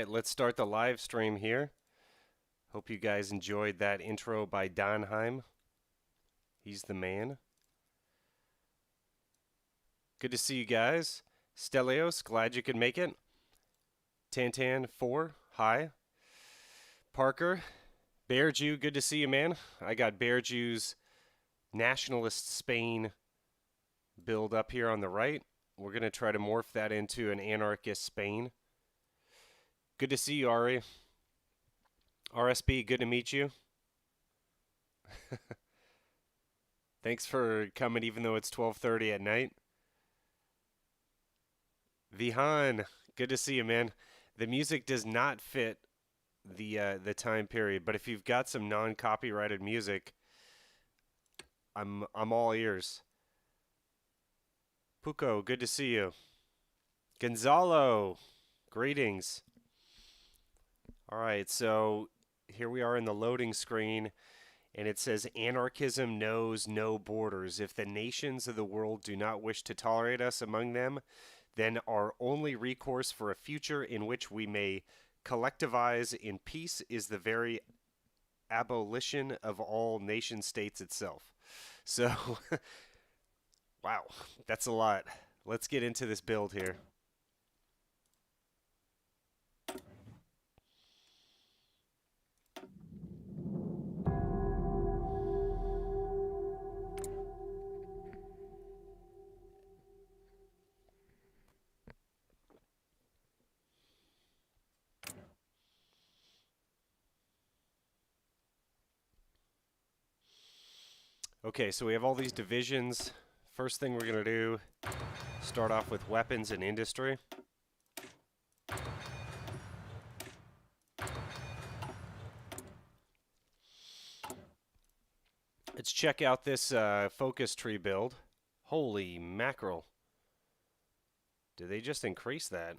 let's start the live stream here. Hope you guys enjoyed that intro by Donheim. He's the man. Good to see you guys. Stelios, glad you could make it. Tantan4, hi. Parker, Bear Jew, good to see you, man. I got Bear Jew's Nationalist Spain build up here on the right. We're going to try to morph that into an Anarchist Spain. Good to see you, Ari. RSB, good to meet you. Thanks for coming even though it's 12:30 at night. Vihan, good to see you, man. The music does not fit the time period, but if you've got some non-copyrighted music, I'm all ears. Puko, good to see you. Gonzalo, greetings. All right, so here we are in the loading screen, and it says anarchism knows no borders. If the nations of the world do not wish to tolerate us among them, then our only recourse for a future in which we may collectivize in peace is the very abolition of all nation states itself. So, wow, that's a lot. Let's get into this build here. Okay, so we have all these divisions. First thing we're going to do, start off with weapons and industry. Let's check out this focus tree build. Holy mackerel. Did they just increase that?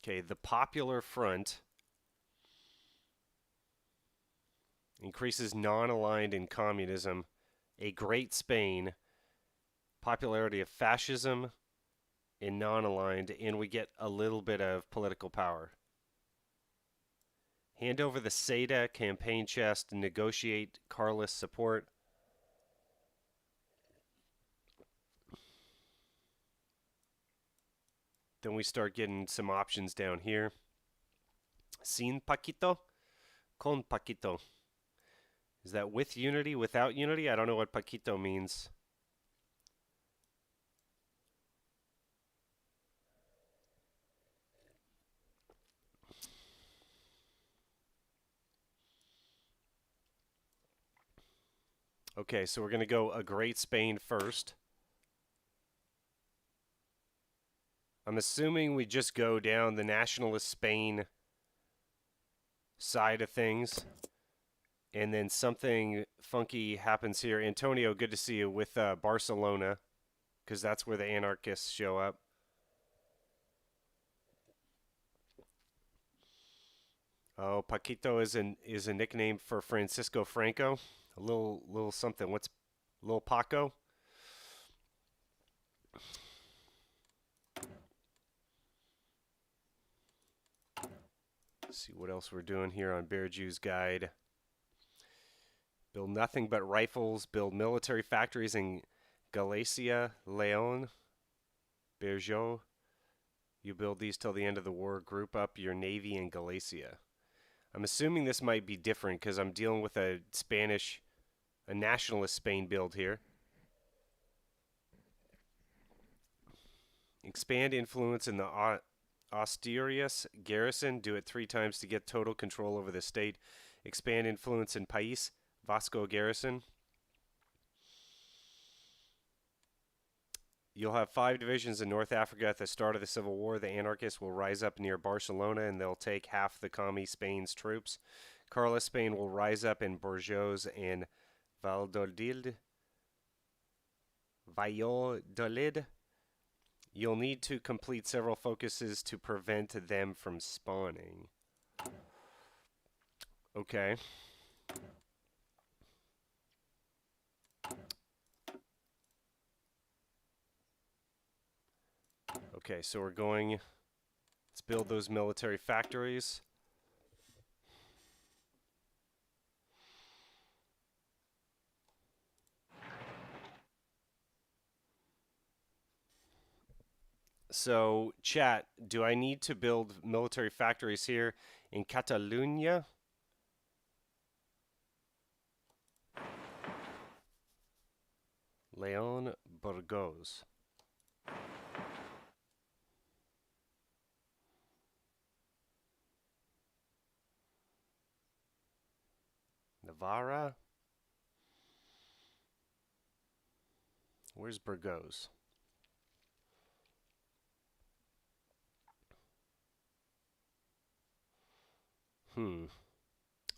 Okay, the Popular Front increases non-aligned in communism, a Great Spain, popularity of fascism in non-aligned, and we get a little bit of political power. Hand over the SEDA campaign chest and negotiate Carlist support. Then we start getting some options down here. Sin Paquito, con Paquito. Is that with unity, without unity? I don't know what Paquito means. Okay, so we're going to go a Great Spain first. I'm assuming we just go down the Nationalist Spain side of things. And then something funky happens here. Antonio, good to see you with Barcelona, because that's where the anarchists show up. Oh, Paquito is a nickname for Francisco Franco. A little something. What's little Paco? Let's see what else we're doing here on Bear Jew's guide. Build nothing but rifles. Build military factories in Galicia, Leon, Bergeau. You build these till the end of the war. Group up your navy in Galicia. I'm assuming this might be different because I'm dealing with a nationalist Spain build here. Expand influence in the Asturias garrison. Do it 3 times to get total control over the state. Expand influence in País Vasco garrison. You'll have 5 divisions in North Africa at the start of the Civil War. The anarchists will rise up near Barcelona and they'll take half the commie Spain's troops. Carlist Spain will rise up in Burgos and Valladolid. You'll need to complete several focuses to prevent them from spawning. Okay. Okay, so we're going, let's build those military factories. So, chat, do I need to build military factories here in Catalunya? Leon Burgos. Navarra? Where's Burgos?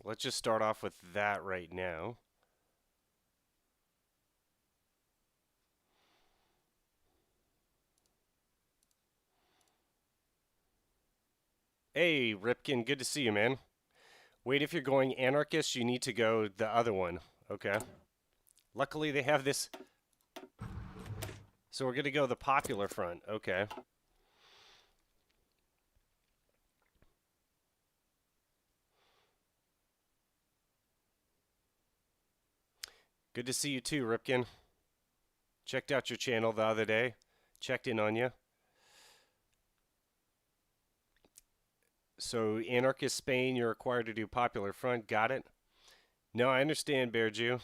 Let's just start off with that right now. Hey, Ripkin, good to see you, man. Wait, if you're going Anarchist, you need to go the other one. Okay. Luckily, they have this. So we're going to go the popular front. Okay. Good to see you too, Ripkin. Checked out your channel the other day. Checked in on you. So, Anarchist Spain, you're required to do popular front. Got it? No, I understand, Bear Jew.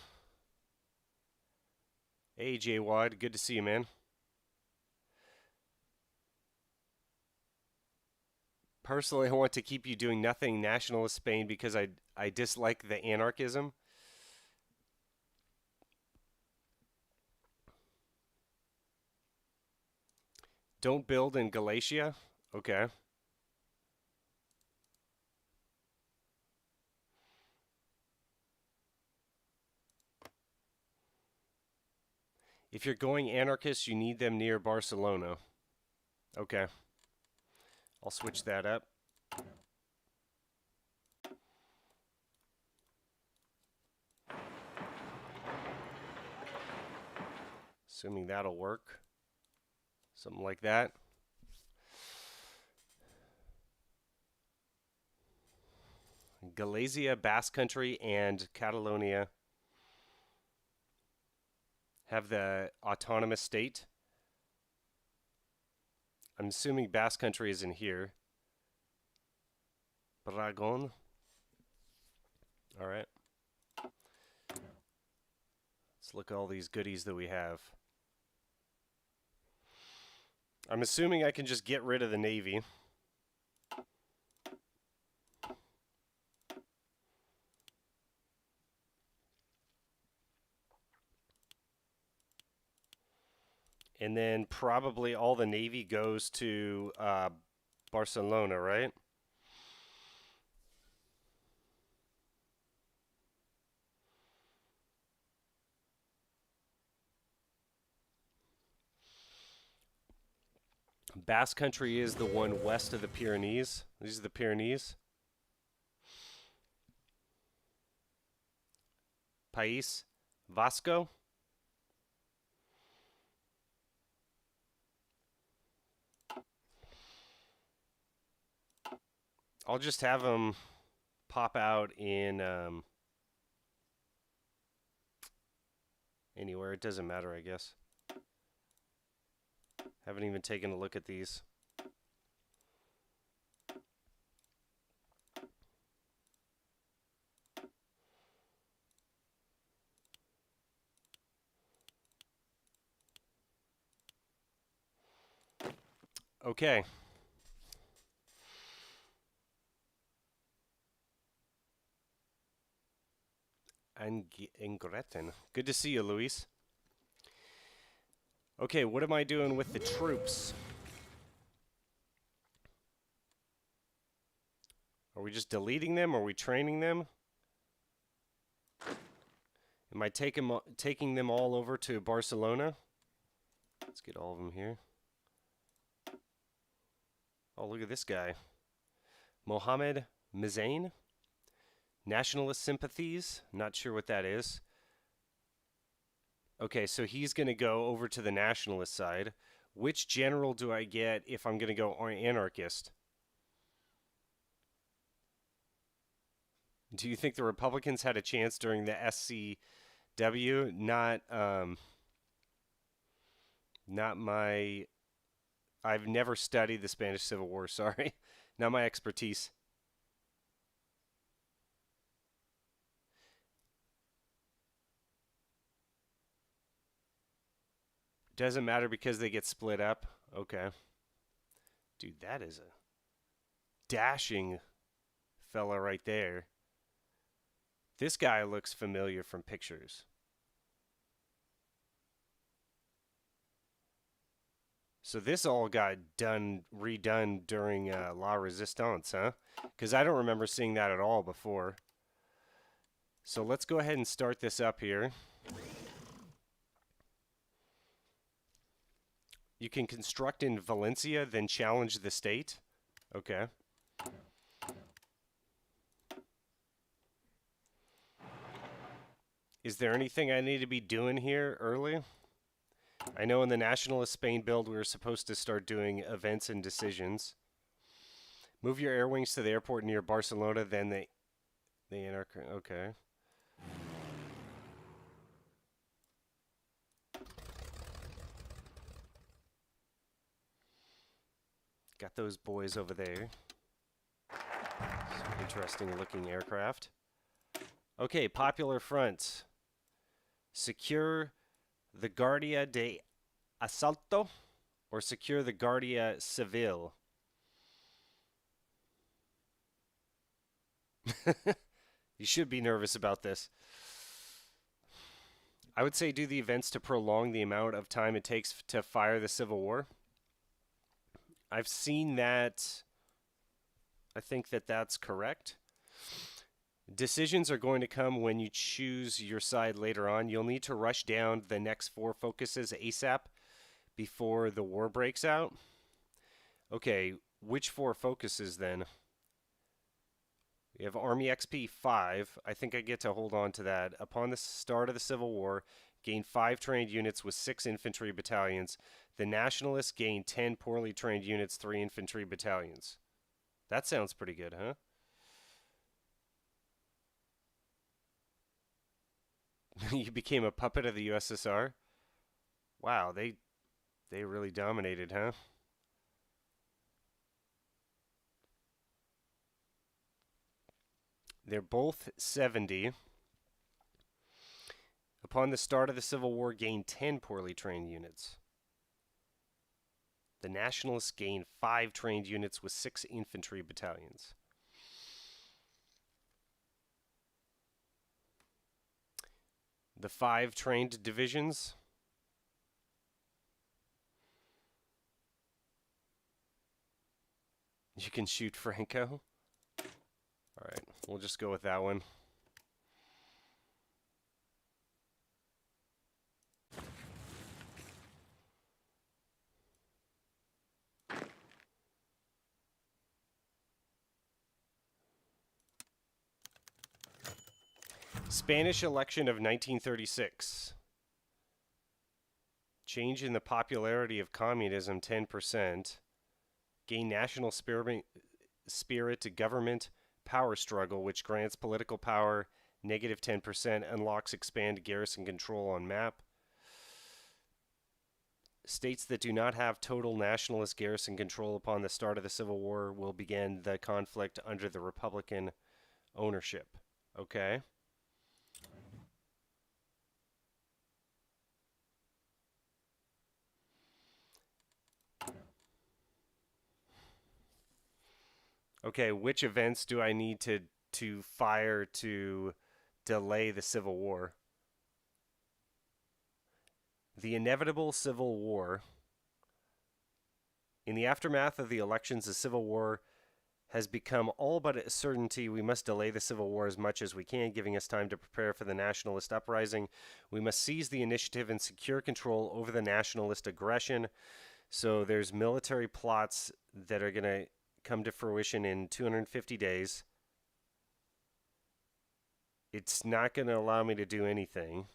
Hey, J Wad. Good to see you, man. Personally, I want to keep you doing nothing nationalist Spain because I dislike the anarchism. Don't build in Galatia? Okay. If you're going anarchist, you need them near Barcelona. Okay. I'll switch that up. Assuming that'll work. Something like that. Galicia, Basque Country, and Catalonia have the autonomous state. I'm assuming Basque Country is in here. Aragon. All right. Let's look at all these goodies that we have. I'm assuming I can just get rid of the Navy. And then probably all the Navy goes to Barcelona, right? Basque Country is the one west of the Pyrenees. These are the Pyrenees. País Vasco. I'll just have them pop out in anywhere. It doesn't matter, I guess. Haven't even taken a look at these. Okay. Ingretten. Good to see you, Luis. Okay, what am I doing with the troops? Are we just deleting them? Are we training them? Am I taking them all over to Barcelona? Let's get all of them here. Oh, look at this guy. Mohammed Mizain. Nationalist sympathies. Not sure what that is. Okay, so he's going to go over to the nationalist side. Which general do I get if I'm going to go anarchist? Do you think the Republicans had a chance during the SCW? Not my. I've never studied the Spanish Civil War. Sorry, not my expertise. Doesn't matter because they get split up. Okay, dude, that is a dashing fella right there. This guy looks familiar from pictures. So this all got redone during La Resistance, huh? Because I don't remember seeing that at all before. So let's go ahead and start this up here. You can construct in Valencia, then challenge the state. Okay. Is there anything I need to be doing here early? I know in the Nationalist Spain build we were supposed to start doing events and decisions. Move your air wings to the airport near Barcelona, then the Anarchist. Okay. Got those boys over there. Some interesting looking aircraft. Okay, Popular Front. Secure the Guardia de Asalto or secure the Guardia Civil? You should be nervous about this. I would say do the events to prolong the amount of time it takes to fire the Civil War. I've seen that. I think that that's correct. Decisions are going to come when you choose your side later on. You'll need to rush down the next 4 focuses ASAP before the war breaks out. Okay, which 4 focuses then? We have Army XP 5. I think I get to hold on to that. Upon the start of the Civil War, gain 5 trained units with 6 infantry battalions. The Nationalists gain 10 poorly trained units, 3 infantry battalions. That sounds pretty good, huh? You became a puppet of the USSR? Wow, they really dominated, huh? They're both 70. Upon the start of the Civil War, gained 10 poorly trained units. The Nationalists gained 5 trained units with 6 infantry battalions. The 5 trained divisions. You can shoot Franco. All right, we'll just go with that one. Spanish election of 1936. Change in the popularity of communism 10%. Gain national spirit to government power struggle, which grants political power negative 10%, unlocks expand garrison control on map. States that do not have total nationalist garrison control upon the start of the Civil War will begin the conflict under the Republican ownership. Okay. Okay, which events do I need to fire to delay the Civil War? The inevitable Civil War. In the aftermath of the elections, the Civil War has become all but a certainty. We must delay the Civil War as much as we can, giving us time to prepare for the nationalist uprising. We must seize the initiative and secure control over the nationalist aggression. So there's military plots that are going to come to fruition in 250 days. It's not going to allow me to do anything.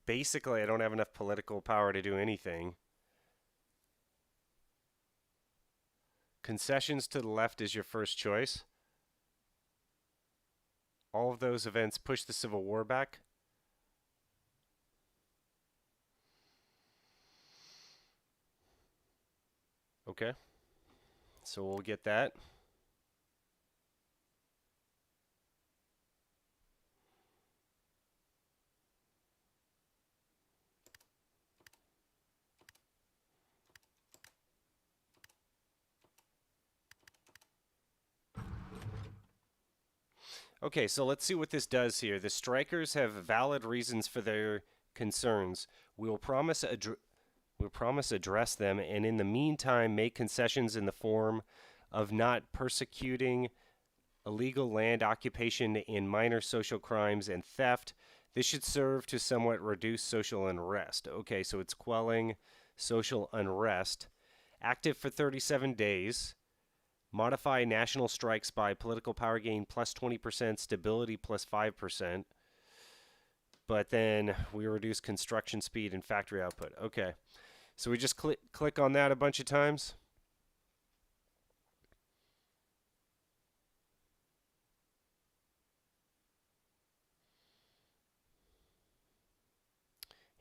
basically I don't have enough political power to do anything. Concessions to the left is your first choice. All of those events push the Civil War back. Okay. So we'll get that. Okay, so let's see what this does here. The strikers have valid reasons for their concerns. We will promise address them, and in the meantime make concessions in the form of not persecuting illegal land occupation and minor social crimes and theft. This should serve to somewhat reduce social unrest. Okay, so it's quelling social unrest. Active for 37 days. Modify national strikes by political power gain plus 20%, stability plus 5%. But then we reduce construction speed and factory output. Okay. So we just click on that a bunch of times.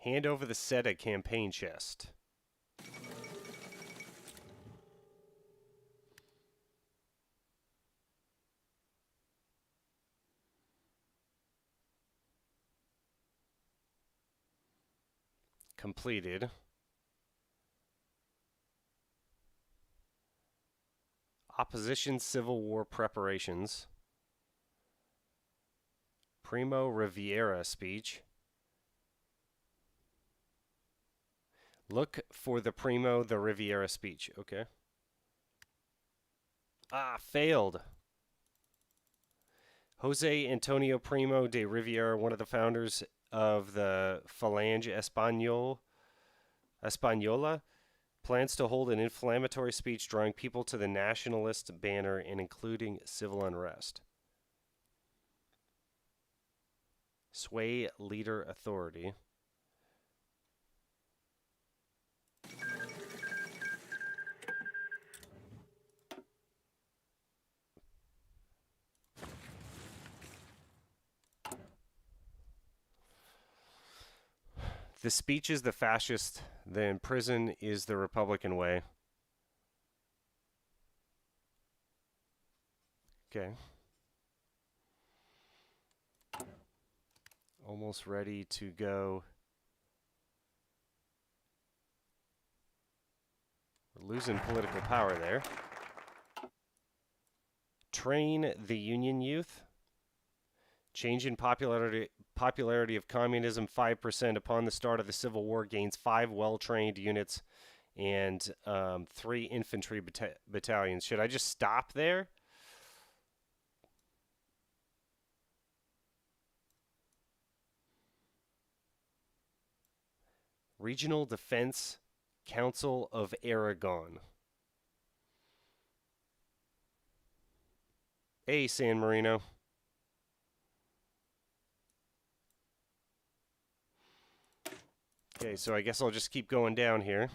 Hand over the SETA campaign chest. Completed. Opposition Civil War preparations. Primo Rivera speech. Look for the Primo the Rivera speech. Okay. Failed. Jose Antonio Primo de Rivera, one of the founders of the Falange Española, plans to hold an inflammatory speech drawing people to the nationalist banner and including civil unrest. Sway leader authority. The speech is the fascist, then prison is the Republican way. Okay. Almost ready to go. We're losing political power there. Train the Union youth. Change in popularity of communism 5% upon the start of the Civil War gains 5 well-trained units and 3 infantry battalions. Should I just stop there? Regional Defense Council of Aragon. A. San Marino. Okay, so I guess I'll just keep going down here.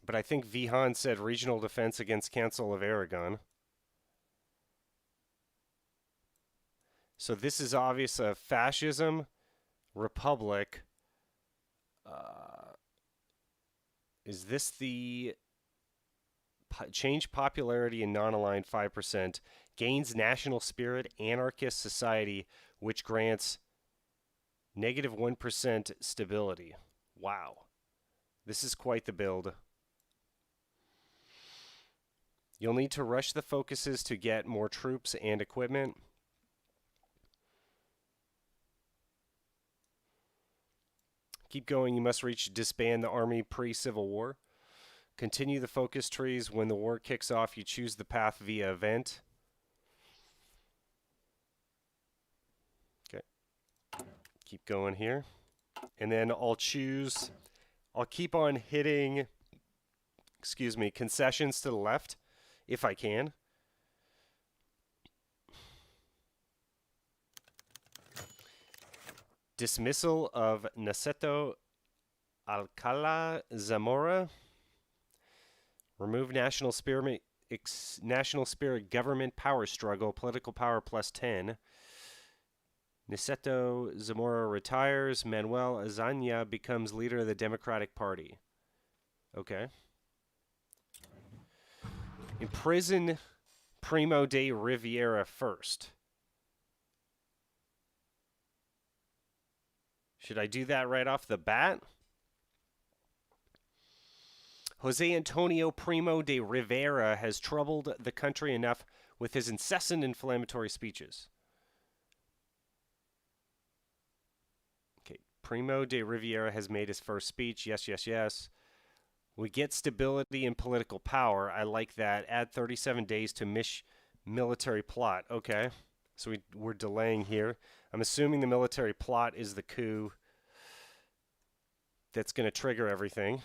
But I think Vihan said regional defense against Council of Aragon. So this is obvious of fascism, republic. Is this the change popularity in non-aligned 5%, gains national spirit, anarchist society, which grants negative 1% stability. Wow. This is quite the build. You'll need to rush the focuses to get more troops and equipment. Keep going. You must disband the army pre-Civil War. Continue the focus trees. When the war kicks off, you choose the path via event. Okay. Keep going here. And then I'll keep on hitting, concessions to the left, if I can. Dismissal of Niceto Alcala Zamora. Remove national spirit government power struggle. Political power +10. Niceto Zamora retires. Manuel Azaña becomes leader of the Democratic Party. Okay. Imprison Primo de Rivera first. Should I do that right off the bat? Jose Antonio Primo de Rivera has troubled the country enough with his incessant inflammatory speeches. Okay, Primo de Rivera has made his first speech. Yes, yes, yes. We get stability in political power. I like that. Add 37 days to military plot. Okay, so we're delaying here. I'm assuming the military plot is the coup that's going to trigger everything.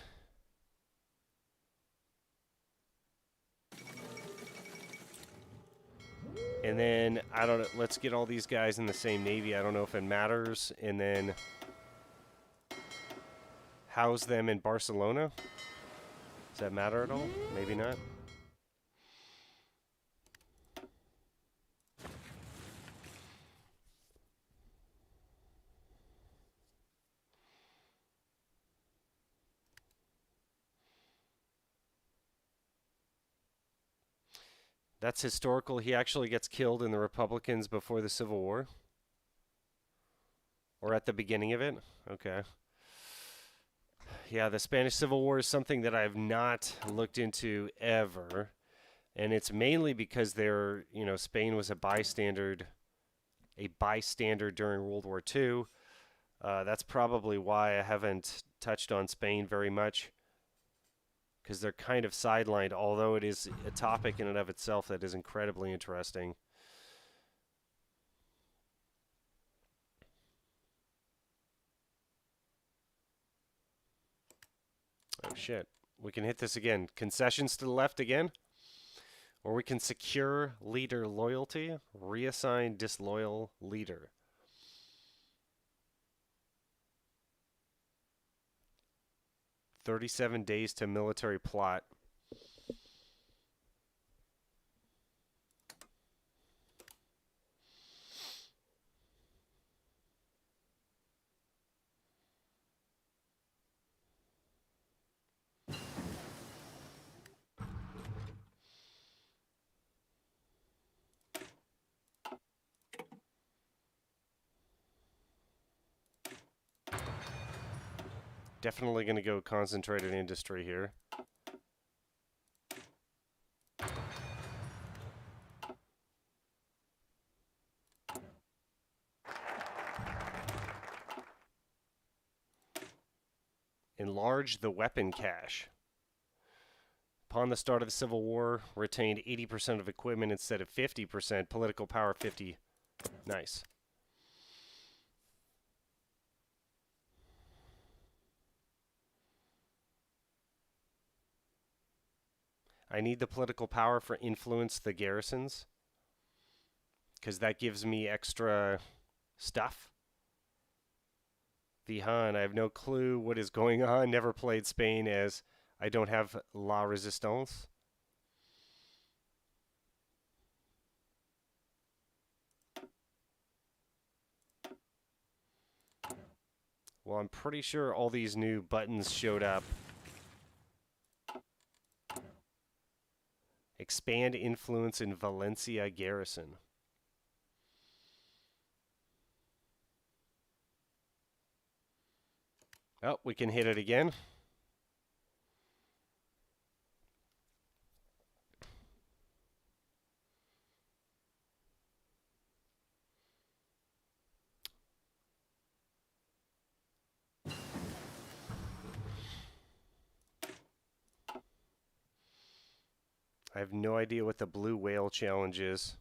And then, I don't know, let's get all these guys in the same Navy. I don't know if it matters. And then house them in Barcelona. Does that matter at all? Maybe not. That's historical. He actually gets killed in the Republicans before the Civil War. Or at the beginning of it. Okay. Yeah, the Spanish Civil War is something that I've not looked into ever. And it's mainly because Spain was a bystander during World War II. That's probably why I haven't touched on Spain very much. Because they're kind of sidelined, although it is a topic in and of itself that is incredibly interesting. Oh, shit. We can hit this again. Concessions to the left again. Or we can secure leader loyalty. Reassign disloyal leader. "37 days to military plot." Definitely going to go concentrated industry here. Enlarge the weapon cache. Upon the start of the Civil War, retained 80% of equipment instead of 50%. Political power 50. Nice. I need the political power for influence the garrisons, because that gives me extra stuff. Vihan, I have no clue what is going on. Never played Spain, as I don't have La Resistance. Well, I'm pretty sure all these new buttons showed up. Expand influence in Valencia garrison. Oh, we can hit it again. I have no idea what the blue whale challenge is.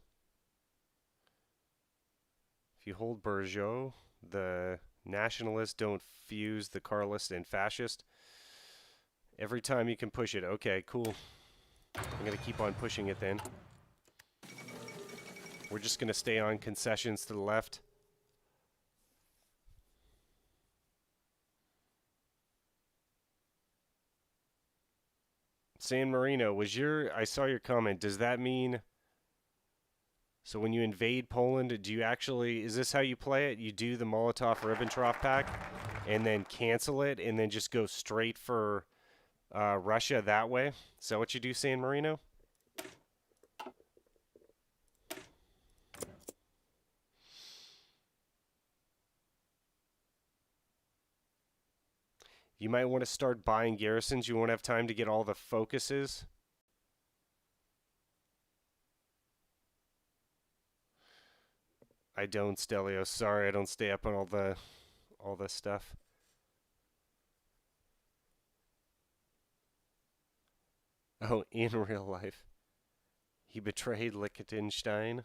If you hold Bourgeois, the nationalists don't fuse the Carlist and fascist. Every time you can push it. Okay, cool. I'm going to keep on pushing it then. We're just going to stay on concessions to the left. San Marino, I saw your comment. Does that mean, so when you invade Poland, is this how you play it? You do the Molotov-Ribbentrop Pact and then cancel it and then just go straight for Russia that way? Is that what you do, San Marino? You might want to start buying garrisons. You won't have time to get all the focuses. I don't, Stelios. Sorry, I don't stay up on all this stuff. Oh, in real life. He betrayed Liechtenstein.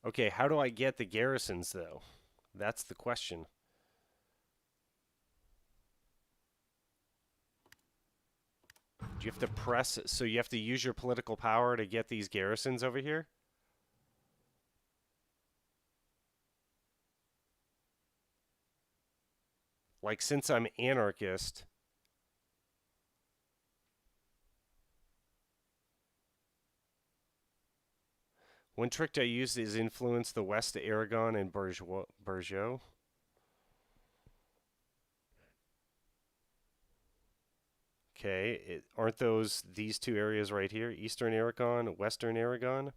Okay, how do I get the garrisons, though? That's the question. Do you have to press, so you have to use your political power to get these garrisons over here? Like, since I'm anarchist, one trick I used is influence the West Aragon and Bourgeois. Okay, aren't these two areas right here? Eastern Aragon, Western Aragon?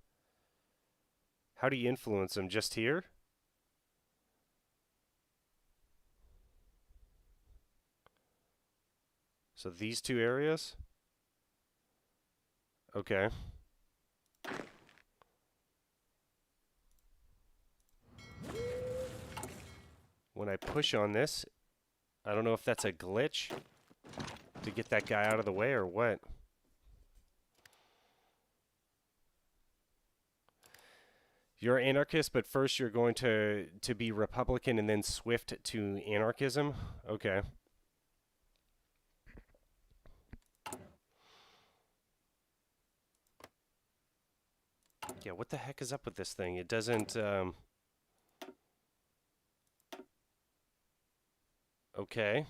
How do you influence them? Just here? So these two areas? Okay. When I push on this, I don't know if that's a glitch to get that guy out of the way or what. You're anarchist, but first you're going to be Republican and then swift to anarchism? Okay. Yeah, what the heck is up with this thing? It doesn't... Okay.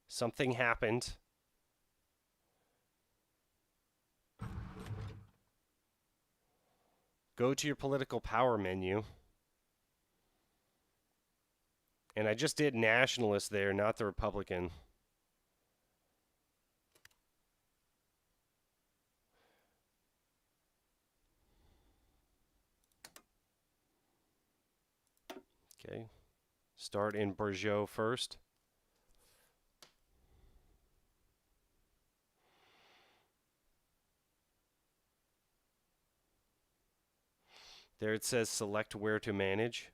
Something happened. Go to your political power menu. And I just did nationalist there, not the Republican. Okay. Start in Bourgeois first. There it says select where to manage.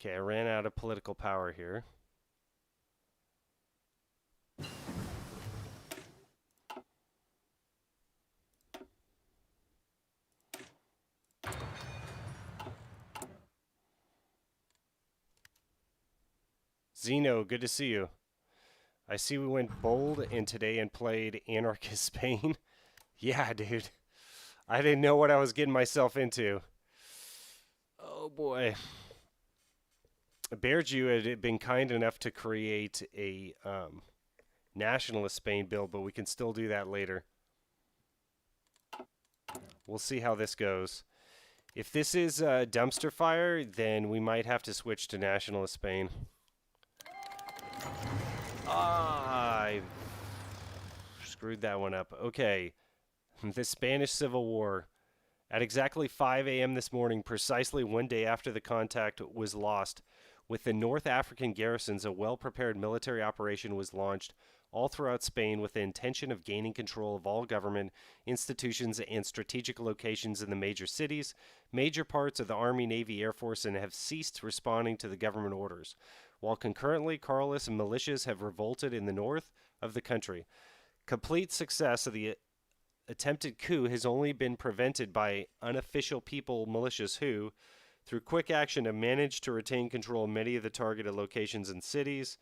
Okay, I ran out of political power here. Zeno, good to see you. I see we went bold in today and played Anarchist Spain. Yeah, dude. I didn't know what I was getting myself into. Oh, boy. Bearju had been kind enough to create a nationalist Spain build, but we can still do that later. We'll see how this goes. If this is dumpster fire, then we might have to switch to nationalist Spain. I screwed that one up. Okay. The Spanish Civil War. At exactly 5 a.m. this morning, precisely one day after the contact was lost, with the North African garrisons, a well-prepared military operation was launched all throughout Spain with the intention of gaining control of all government, institutions, and strategic locations in the major cities. Major parts of the Army, Navy, Air Force, and have ceased responding to the government orders, while concurrently Carlist and militias have revolted in the north of the country. Complete success of the attempted coup has only been prevented by unofficial people militias who, through quick action, have managed to retain control of many of the targeted locations and cities.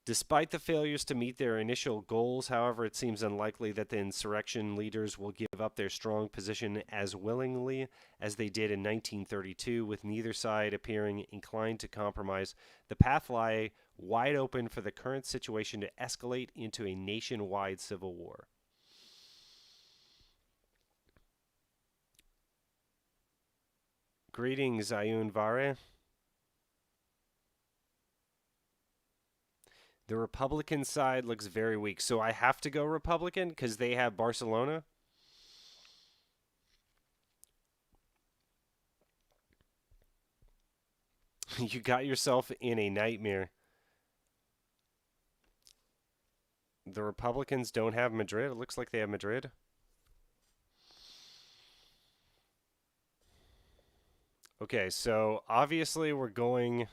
Despite the failures to meet their initial goals, however, it seems unlikely that the insurrection leaders will give up their strong position as willingly as they did in 1932, with neither side appearing inclined to compromise. The path lie wide open for the current situation to escalate into a nationwide civil war. Greetings, Ayun Vare. The Republican side looks very weak, so I have to go Republican because they have Barcelona. You got yourself in a nightmare. The Republicans don't have Madrid. It looks like they have Madrid. Okay, so obviously we're going...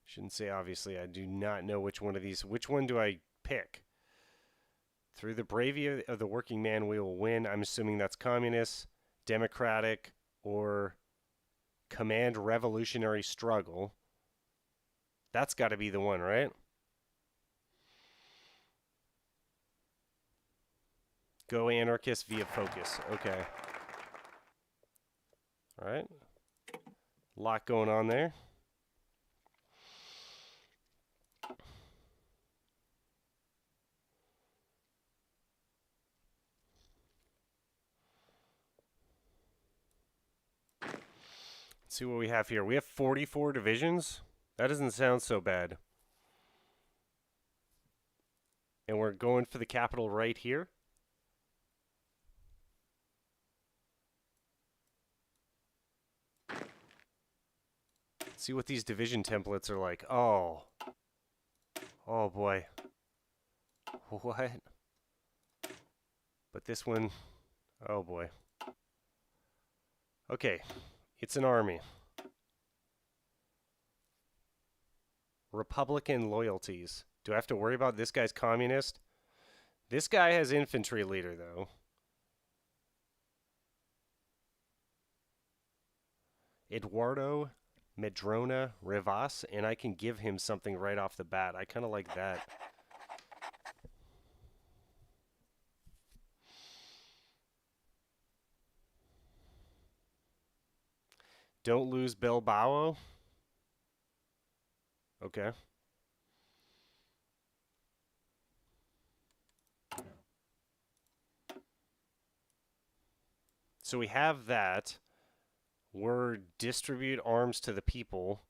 Shouldn't say obviously. I do not know which one of these... Which one do I pick? Through the bravery of the working man, we will win. I'm assuming that's communist, democratic, or command revolutionary struggle. That's got to be the one, right? Go anarchist via focus. Okay. All right. A lot going on there. Let's see what we have here. We have 44 divisions. That doesn't sound so bad. And we're going for the capital right here. Let's see what these division templates are like. Oh. Oh boy. What? But this one, oh boy. Okay, it's an army. Republican loyalties. Do I have to worry about this guy's communist? This guy has infantry leader, though. Eduardo Medrona Rivas, and I can give him something right off the bat. I kind of like that. Don't lose Bilbao. Okay. So we have that. We're distribute arms to the people.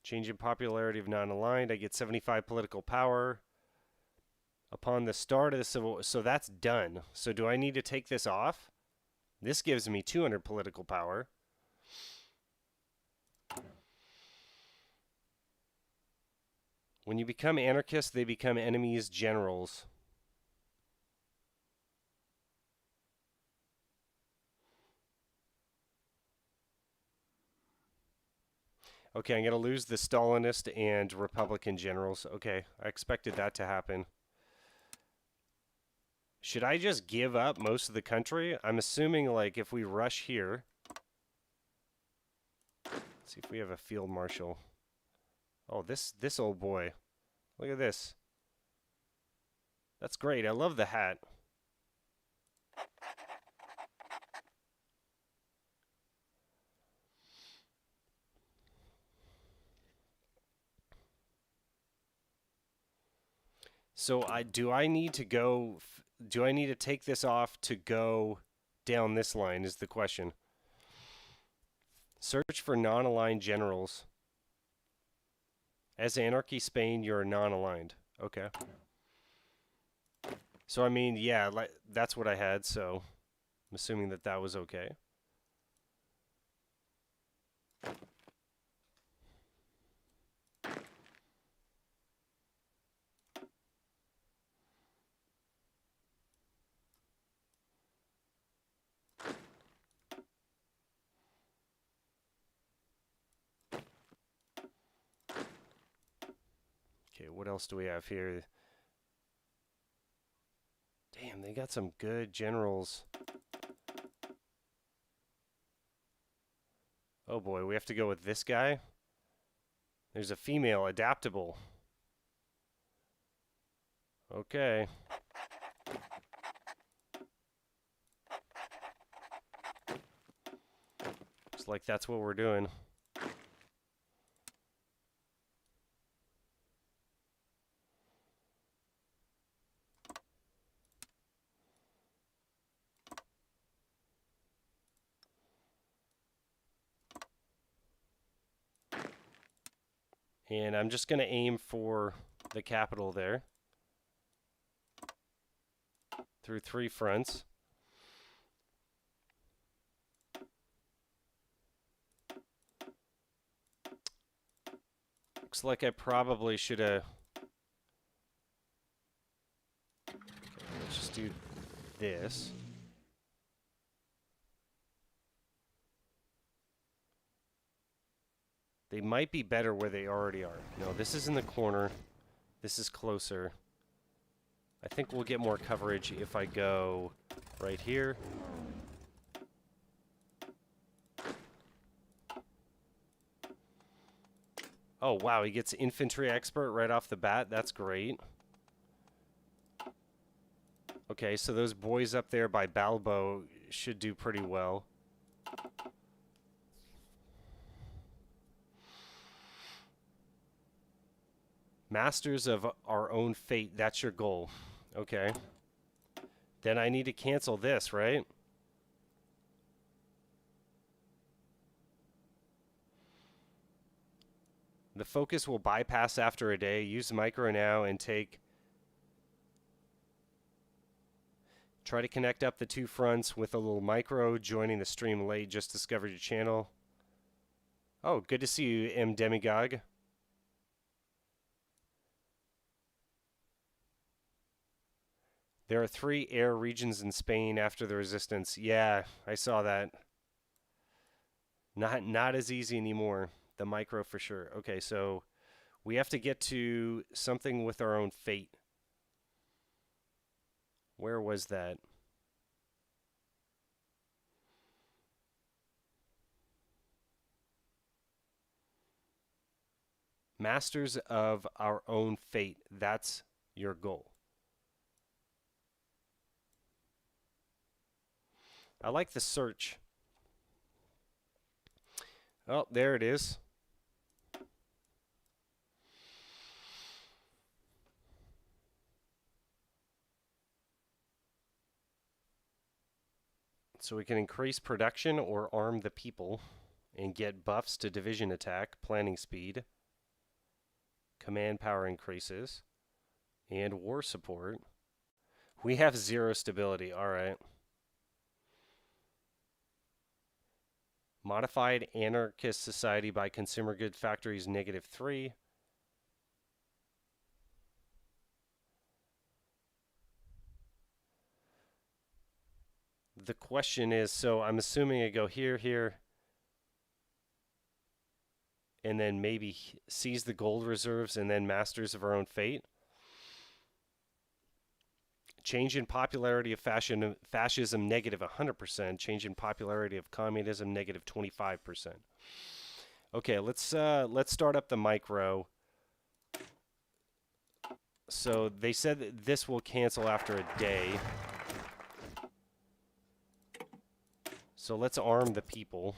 Change in popularity of non-aligned. I get 75 political power. Upon the start of the civil war. So that's done. So do I need to take this off? This gives me 200 political power. When you become anarchists, they become enemies' generals. Okay, I'm going to lose the Stalinist and Republican generals. Okay, I expected that to happen. Should I just give up most of the country? I'm assuming, like, if we rush here... Let's see if we have a field marshal. Oh, this old boy. Look at this. That's great. I love the hat. So do I need to go... Do I need to take this off to go down this line is the question. Search for non-aligned generals. As Anarchy Spain, you're non-aligned. Okay. So, I mean, yeah, that's what I had, so I'm assuming that that was okay. Okay, what else do we have here? Damn, they got some good generals. Oh boy, we have to go with this guy. There's a female, adaptable. Okay. Looks like that's what we're doing. And I'm just going to aim for the capital there. Through 3 fronts. Looks like I probably should have... Okay, let's just do this. They might be better where they already are. No, this is in the corner. This is closer. I think we'll get more coverage if I go right here. Oh, wow, he gets infantry expert right off the bat. That's great. Okay, so those boys up there by Balbo should do pretty well. Masters of our own fate, that's your goal. Okay. Then I need to cancel this, right? The focus will bypass after a day. Use micro now and take... Try to connect up the 2 fronts with a little micro. Joining the stream late. Just discovered your channel. Oh, good to see you, M. Demigod. There are 3 air regions in Spain after the resistance. Yeah, I saw that. Not as easy anymore. The micro for sure. Okay, so we have to get to something with our own fate. Where was that? Masters of our own fate. That's your goal. I like the search. Oh, there it is. So we can increase production or arm the people and get buffs to division attack, planning speed, command power increases, and war support. We have 0 stability. All right. Modified Anarchist Society by Consumer Good Factories, -3. The question is, so I'm assuming I go here, here, and then maybe seize the gold reserves and then masters of our own fate. Change in popularity of fascism -100%. Change in popularity of communism -25%. Okay, let's start up the micro. So they said that this will cancel after a day. So let's arm the people.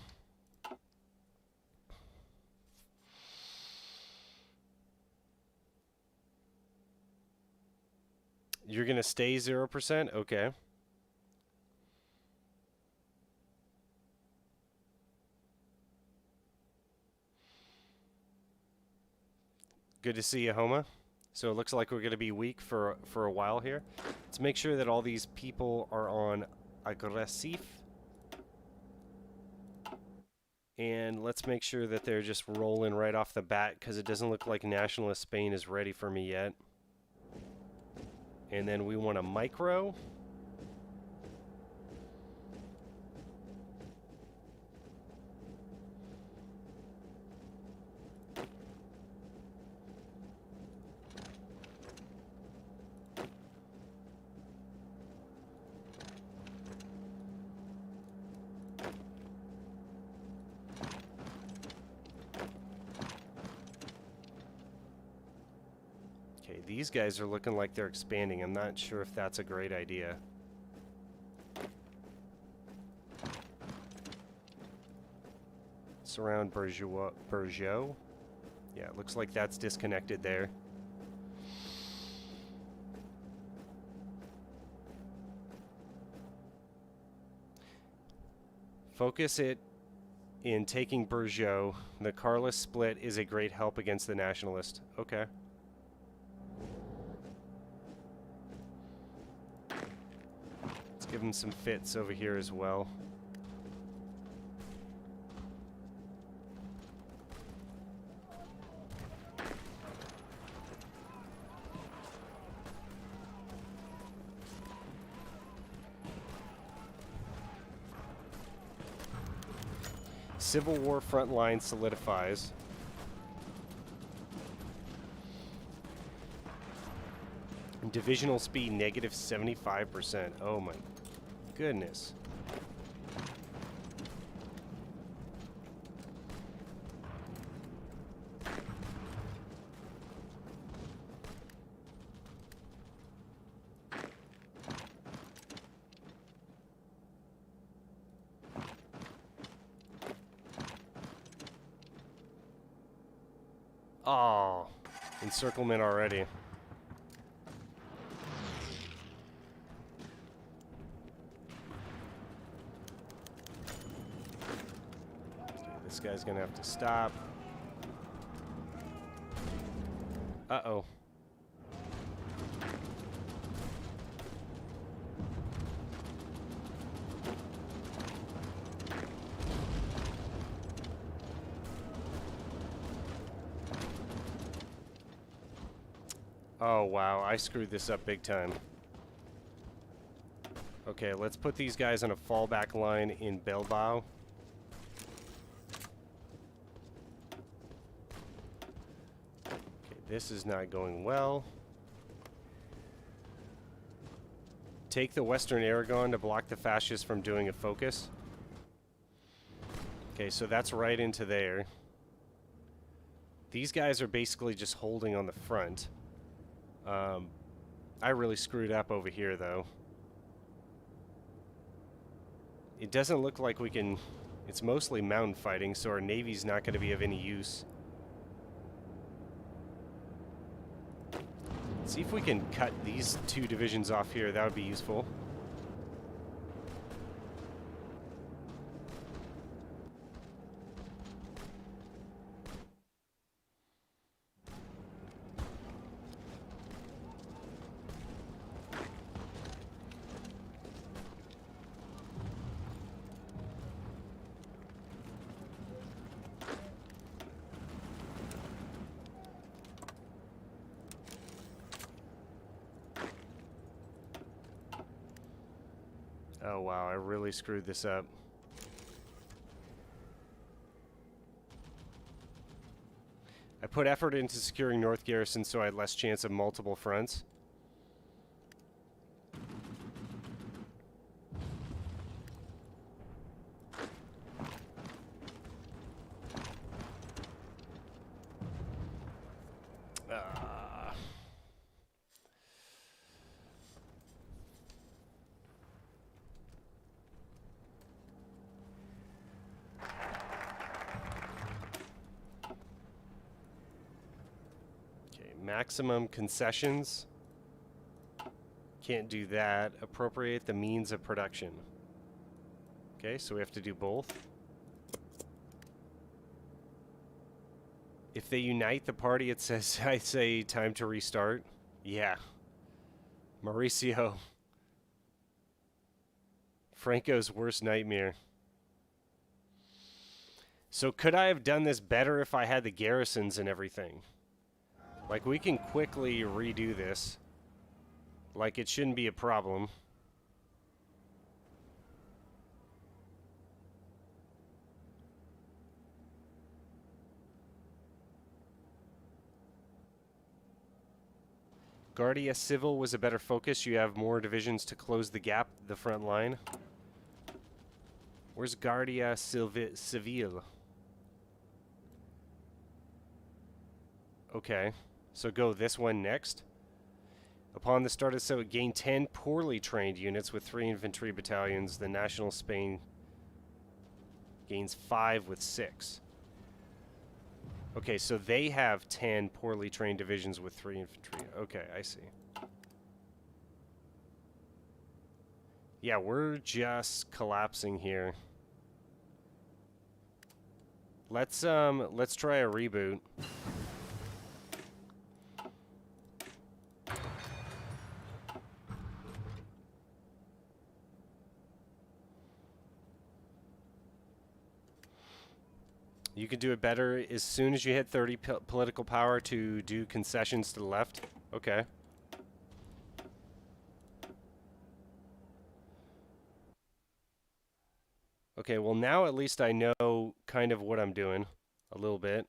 You're going to stay 0%? Okay. Good to see you, Homa. So it looks like we're going to be weak for a while here. Let's make sure that all these people are on aggressive. And let's make sure that they're just rolling right off the bat, because it doesn't look like Nationalist Spain is ready for me yet. And then we want a micro. these guys are looking like they're expanding. I'm not sure if that's a great idea. Surround Bourgeois. Yeah, it looks like that's disconnected there. Focus it in taking Bourgeois. The Carlist split is a great help against the Nationalist. Okay. Let's give him some fits over here as well. Civil War front line solidifies. Divisional speed negative 75%. Oh my goodness. Oh, encirclement already. This guy's gonna have to stop. Uh-oh. Oh, wow. I screwed this up big time. Okay, let's put these guys on a fallback line in Bilbao. Okay, this is not going well. Take the Western Aragon to block the fascists from doing a focus. Okay, so that's right into there. These guys are basically just holding on the front. I really screwed up over here, though. It doesn't look like we can... It's mostly mountain fighting, so our navy's not going to be of any use. Let's see if we can cut these two divisions off here. That would be useful. Oh wow, I really screwed this up. I put effort into securing North Garrison so I had less chance of multiple fronts. Maximum concessions. Can't do that. Appropriate the means of production. Okay, so we have to do both. If they unite the party, it says, I say, time to restart. Yeah. Mauricio. Franco's worst nightmare. So could I have done this better if I had the garrisons and everything? Like, we can quickly redo this. Like, it shouldn't be a problem. Guardia Civil was a better focus. You have more divisions to close the gap, the front line. Where's Guardia Civil? Okay. So go this one next. Upon the start of so it gained 10 poorly trained units with 3 infantry battalions. The National Spain gains 5 with 6. Okay, so they have 10 poorly trained divisions with 3 infantry. Okay, I see. Yeah, we're just collapsing here. Let's try a reboot. You can do it better as soon as you hit 30 political power to do concessions to the left. Okay. Okay, well now at least I know kind of what I'm doing a little bit.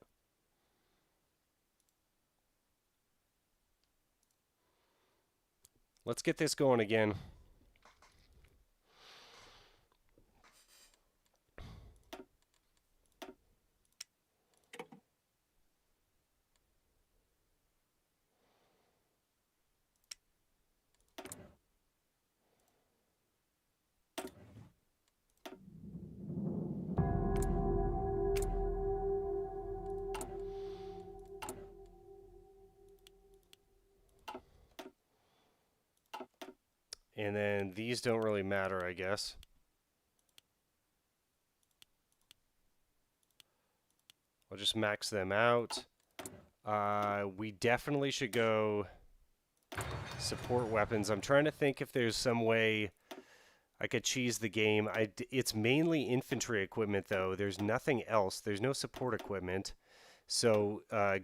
Let's get this going again. And then these don't really matter, I guess. I'll just max them out. We definitely should go support weapons. I'm trying to think if there's some way I could cheese the game. It's mainly infantry equipment, though. There's nothing else. There's no support equipment. So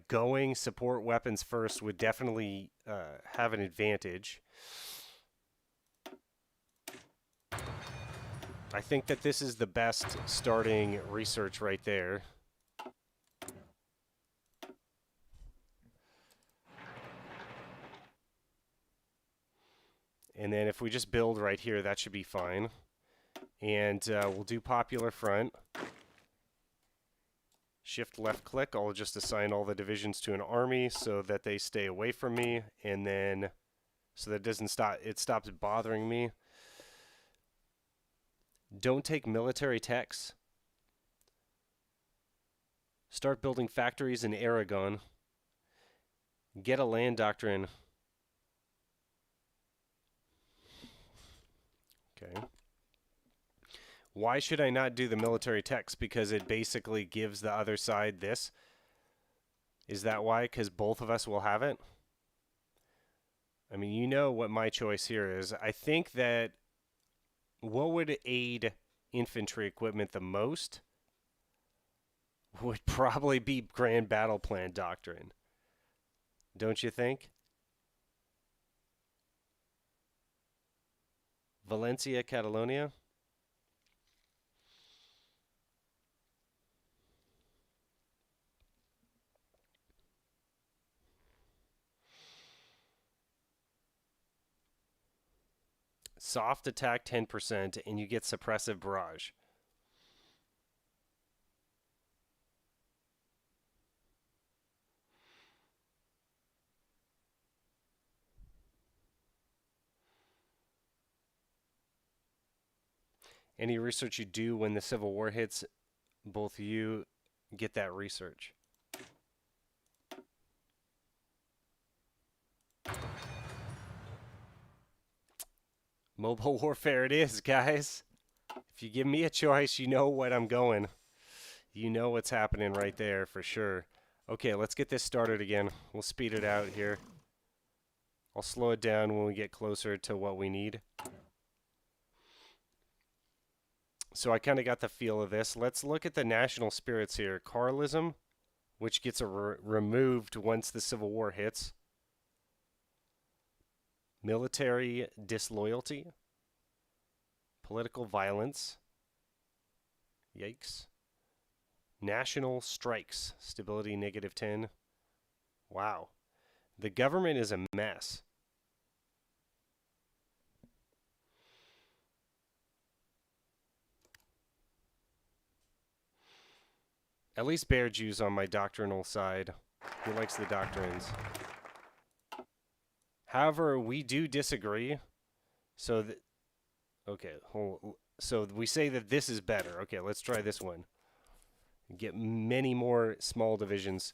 going support weapons first would definitely have an advantage. I think that this is the best starting research right there. And then if we just build right here, that should be fine. And we'll do popular front. Shift left click, I'll just assign all the divisions to an army so that they stay away from me, and then so that it stops bothering me. Don't take military techs. Start building factories in Aragon. Get a land doctrine. Okay. Why should I not do the military techs? Because it basically gives the other side this. Is that why? Because both of us will have it? I mean, you know what my choice here is. I think that what would aid infantry equipment the most would probably be Grand Battle Plan Doctrine. Don't you think? Valencia, Catalonia? Soft attack 10%, and you get suppressive barrage. Any research you do when the Civil War hits, both you get that research. Mobile warfare it is, guys. If you give me a choice, you know what I'm going. You know what's happening right there for sure. Okay, let's get this started again. We'll speed it out here. I'll slow it down when we get closer to what we need. So I kind of got the feel of this. Let's look at the national spirits here. Carlism, which gets removed once the Civil War hits. Military disloyalty. Political violence. Yikes. National strikes. Stability -10. Wow. The government is a mess. At least Bear Jew's on my doctrinal side. He likes the doctrines. However, we do disagree. So, okay, so we say that this is better. Okay, let's try this one. Get many more small divisions.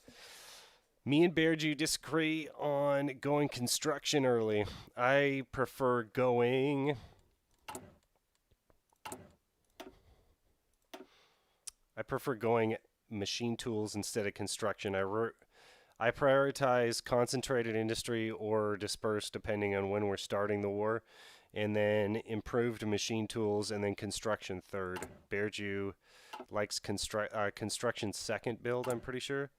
Me and Bearju disagree on going construction early. I prefer going... machine tools instead of construction. I prioritize concentrated industry or dispersed depending on when we're starting the war, and then improved machine tools, and then construction third. Bearju likes construction second build, I'm pretty sure.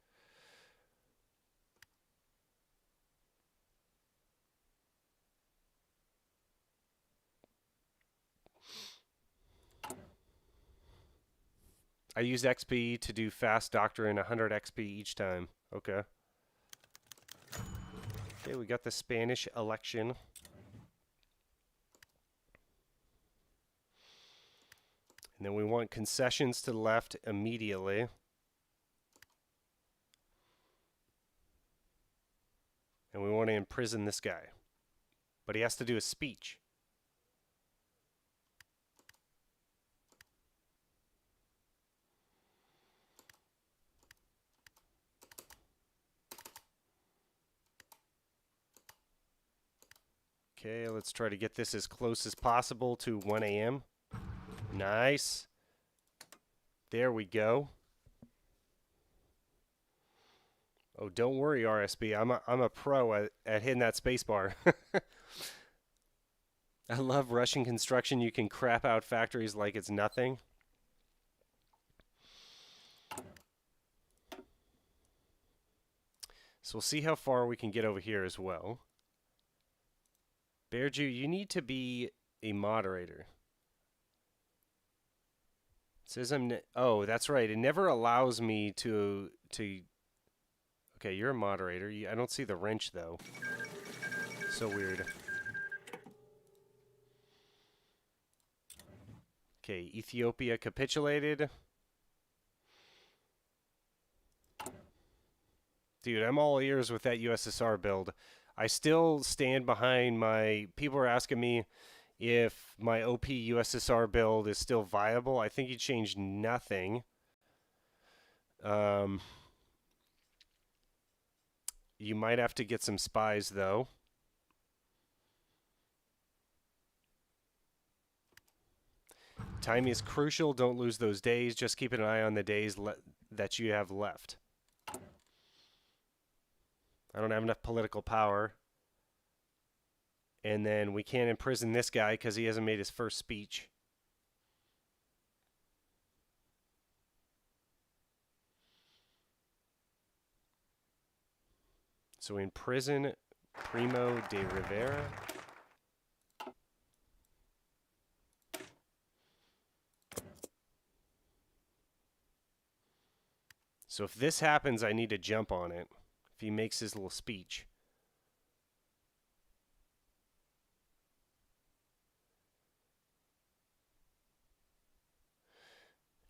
I use XP to do fast doctrine, 100 XP each time. Okay. Okay, we got the Spanish election. And then we want concessions to the left immediately. And we want to imprison this guy. But he has to do a speech. Okay, let's try to get this as close as possible to 1 a.m. Nice. There we go. Oh, don't worry, RSB. I'm a pro at hitting that space bar. I love Russian construction. You can crap out factories like it's nothing. So we'll see how far we can get over here as well. Bearju, you need to be a moderator. It says oh, that's right. It never allows me to. Okay, you're a moderator. I don't see the wrench though. So weird. Okay, Ethiopia capitulated. Dude, I'm all ears with that USSR build. I still stand behind my... People are asking me if my OP USSR build is still viable. I think he changed nothing. You might have to get some spies, though. Time is crucial. Don't lose those days. Just keep an eye on the days that you have left. I don't have enough political power. And then we can't imprison this guy because he hasn't made his first speech. So we imprison Primo de Rivera. So if this happens, I need to jump on it. If he makes his little speech.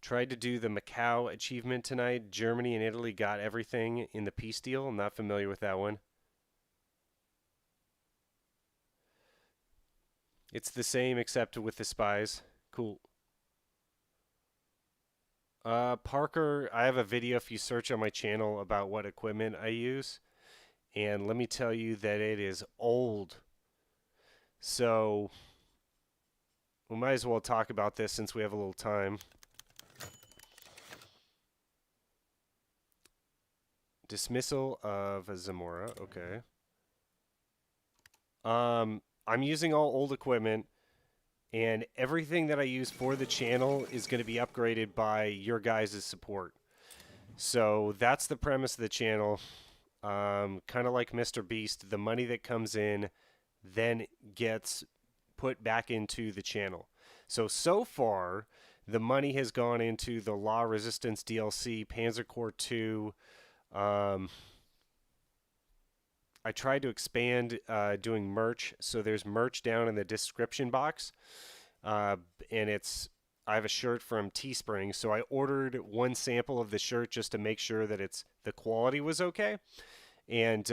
Tried to do the Macau achievement tonight. Germany and Italy got everything in the peace deal. I'm not familiar with that one. It's the same except with the spies. Cool. Parker, I have a video if you search on my channel about what equipment I use. And let me tell you that it is old. So we might as well talk about this since we have a little time. Dismissal of Zamora. Okay. I'm using all old equipment. And everything that I use for the channel is going to be upgraded by your guys' support. So that's the premise of the channel. Kind of like Mr. Beast, the money that comes in then gets put back into the channel. So far, the money has gone into the Law Resistance DLC, Panzer Corps 2. I tried to expand doing merch, so there's merch down in the description box, and I have a shirt from Teespring, so I ordered one sample of the shirt just to make sure that the quality was okay, and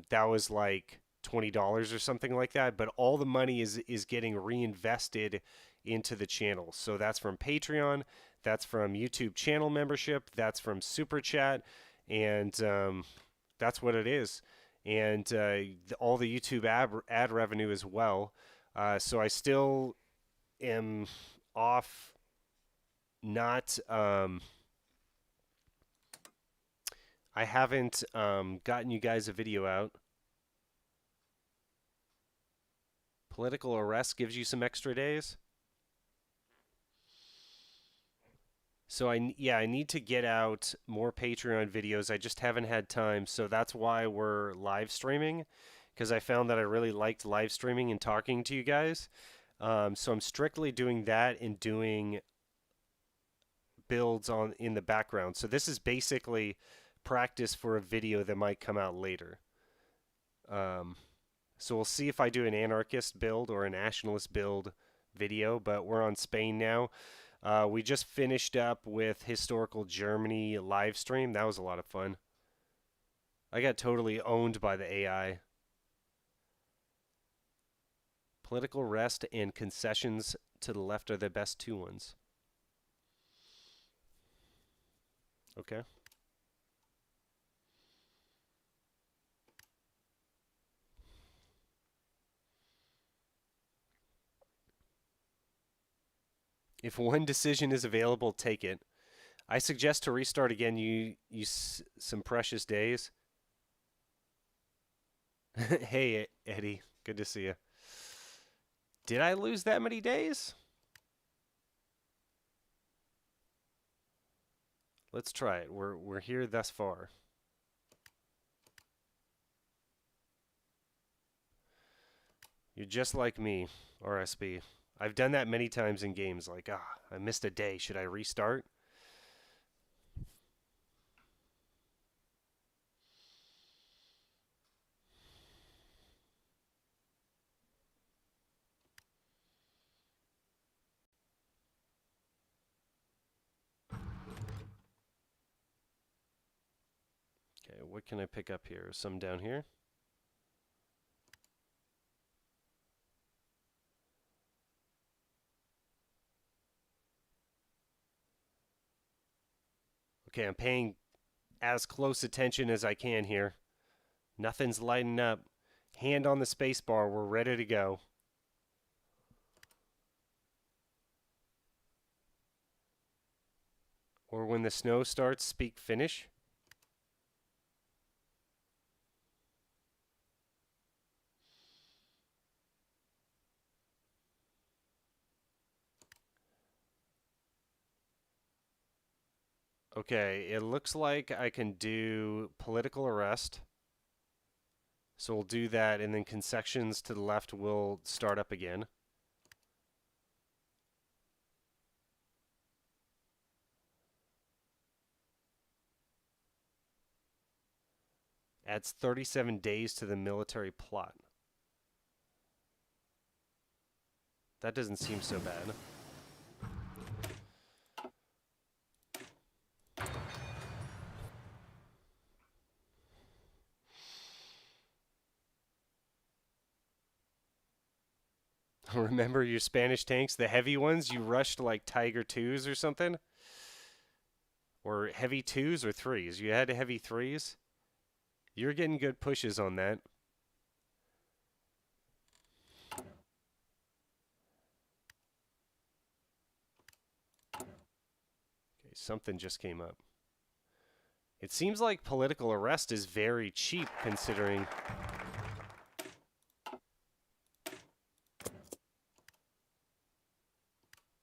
that was like $20 or something like that, but all the money is getting reinvested into the channel. So that's from Patreon, that's from YouTube channel membership, that's from Super Chat, and that's what it is. And all the YouTube ad revenue as well. So I still am off not I haven't gotten you guys a video out. Political arrest gives you some extra days. So I need to get out more Patreon videos. I just haven't had time. So that's why we're live streaming, because I found that I really liked live streaming and talking to you guys. So I'm strictly doing that and doing builds in the background. So this is basically practice for a video that might come out later. So we'll see if I do an anarchist build or a nationalist build video, but we're on Spain now. We just finished up with historical Germany live stream. That was a lot of fun. I got totally owned by the AI. Political rest and concessions to the left are the best two ones. Okay. If one decision is available, take it. I suggest to restart again. You some precious days. Hey, Eddie. Good to see you. Did I lose that many days? Let's try it. We're here thus far. You're just like me, RSB. I've done that many times in games. Like, I missed a day. Should I restart? Okay, what can I pick up here? Some down here? Okay, I'm paying as close attention as I can here. Nothing's lighting up. Hand on the space bar. We're ready to go. Or when the snow starts, speak Finnish. Okay, it looks like I can do political arrest. So we'll do that, and then concessions to the left will start up again. Adds 37 days to the military plot. That doesn't seem so bad. Remember your Spanish tanks, the heavy ones? You rushed like Tiger 2s or something? Or heavy 2s or 3s? You had heavy 3s? You're getting good pushes on that. Okay, something just came up. It seems like political arrest is very cheap considering...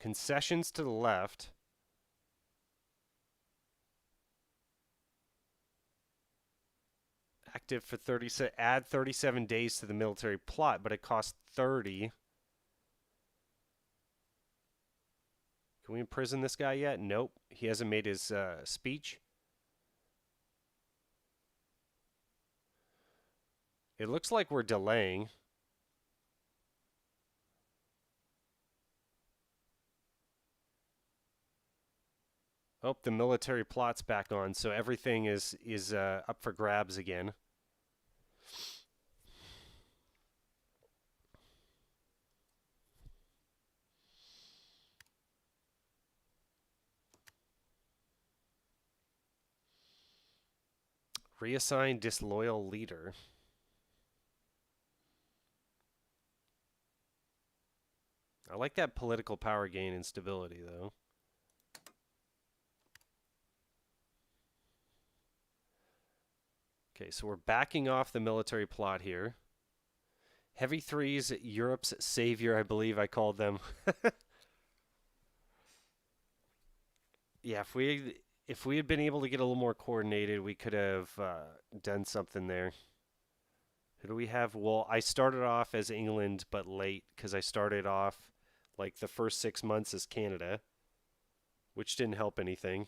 Concessions to the left. Active for 30, add 37 days to the military plot, but it costs 30. Can we imprison this guy yet? Nope. He hasn't made his speech. It looks like we're delaying. Oh, the military plot's back on, so everything is up for grabs again. Reassign disloyal leader. I like that political power gain and stability, though. Okay, so we're backing off the military plot here. Heavy threes, Europe's savior, I believe I called them. Yeah, if we had been able to get a little more coordinated, we could have done something there. Who do we have? Well, I started off as England, but late because I started off like the first 6 months as Canada, which didn't help anything.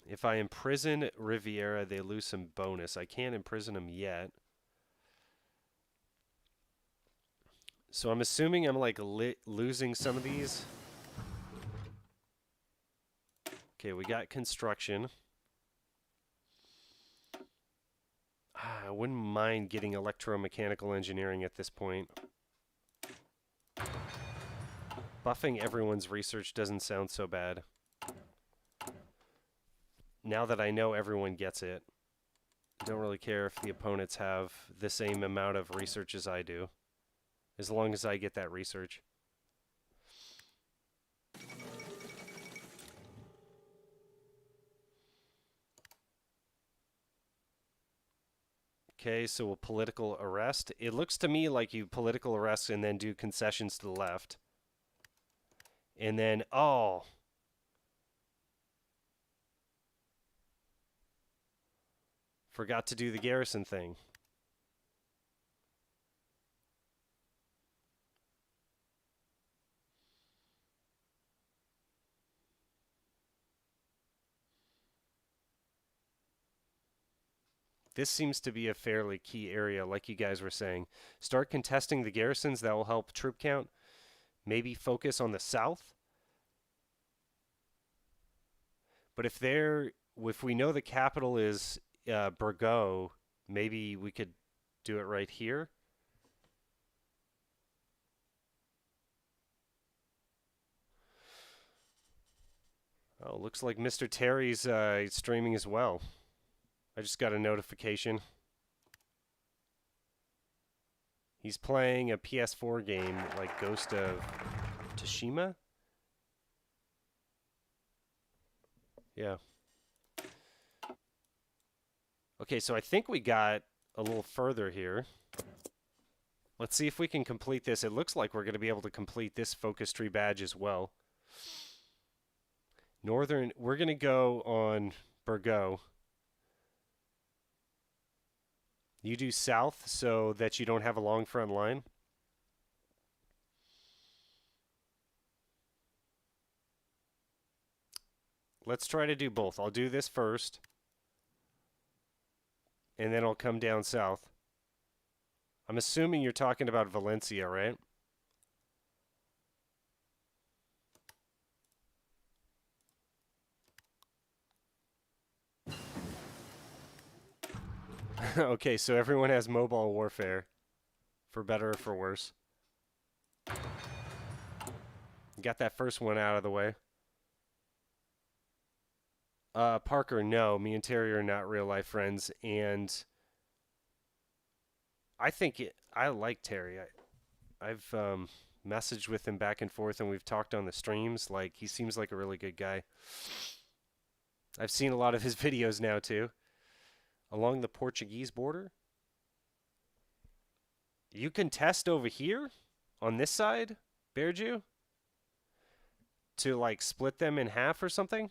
If I imprison Riviera, they lose some bonus. I can't imprison them yet. So I'm assuming I'm like losing some of these. Okay, we got construction. I wouldn't mind getting electromechanical engineering at this point. Buffing everyone's research doesn't sound so bad. Now that I know everyone gets it, I don't really care if the opponents have the same amount of research as I do, as long as I get that research. Okay, so a political arrest. It looks to me like you political arrest and then do concessions to the left. And then, oh. Forgot to do the garrison thing. This seems to be a fairly key area, like you guys were saying. Start contesting the garrisons. That will help troop count. Maybe focus on the south. But if we know the capital is Burgos, maybe we could do it right here. Oh, looks like Mr. Terry's streaming as well. I just got a notification. He's playing a PS4 game like Ghost of Tsushima. Yeah. Okay, so I think we got a little further here. Let's see if we can complete this. It looks like we're going to be able to complete this focus tree badge as well. Northern, we're going to go on Burgos. You do south so that you don't have a long front line. Let's try to do both. I'll do this first. And then I'll come down south. I'm assuming you're talking about Valencia, right? Okay, so everyone has mobile warfare, for better or for worse. Got that first one out of the way. Parker, no. Me and Terry are not real life friends, and I like Terry. I've messaged with him back and forth, and we've talked on the streams. Like, he seems like a really good guy. I've seen a lot of his videos now, too. Along the Portuguese border? You can test over here? On this side? Bearju? To, like, split them in half or something?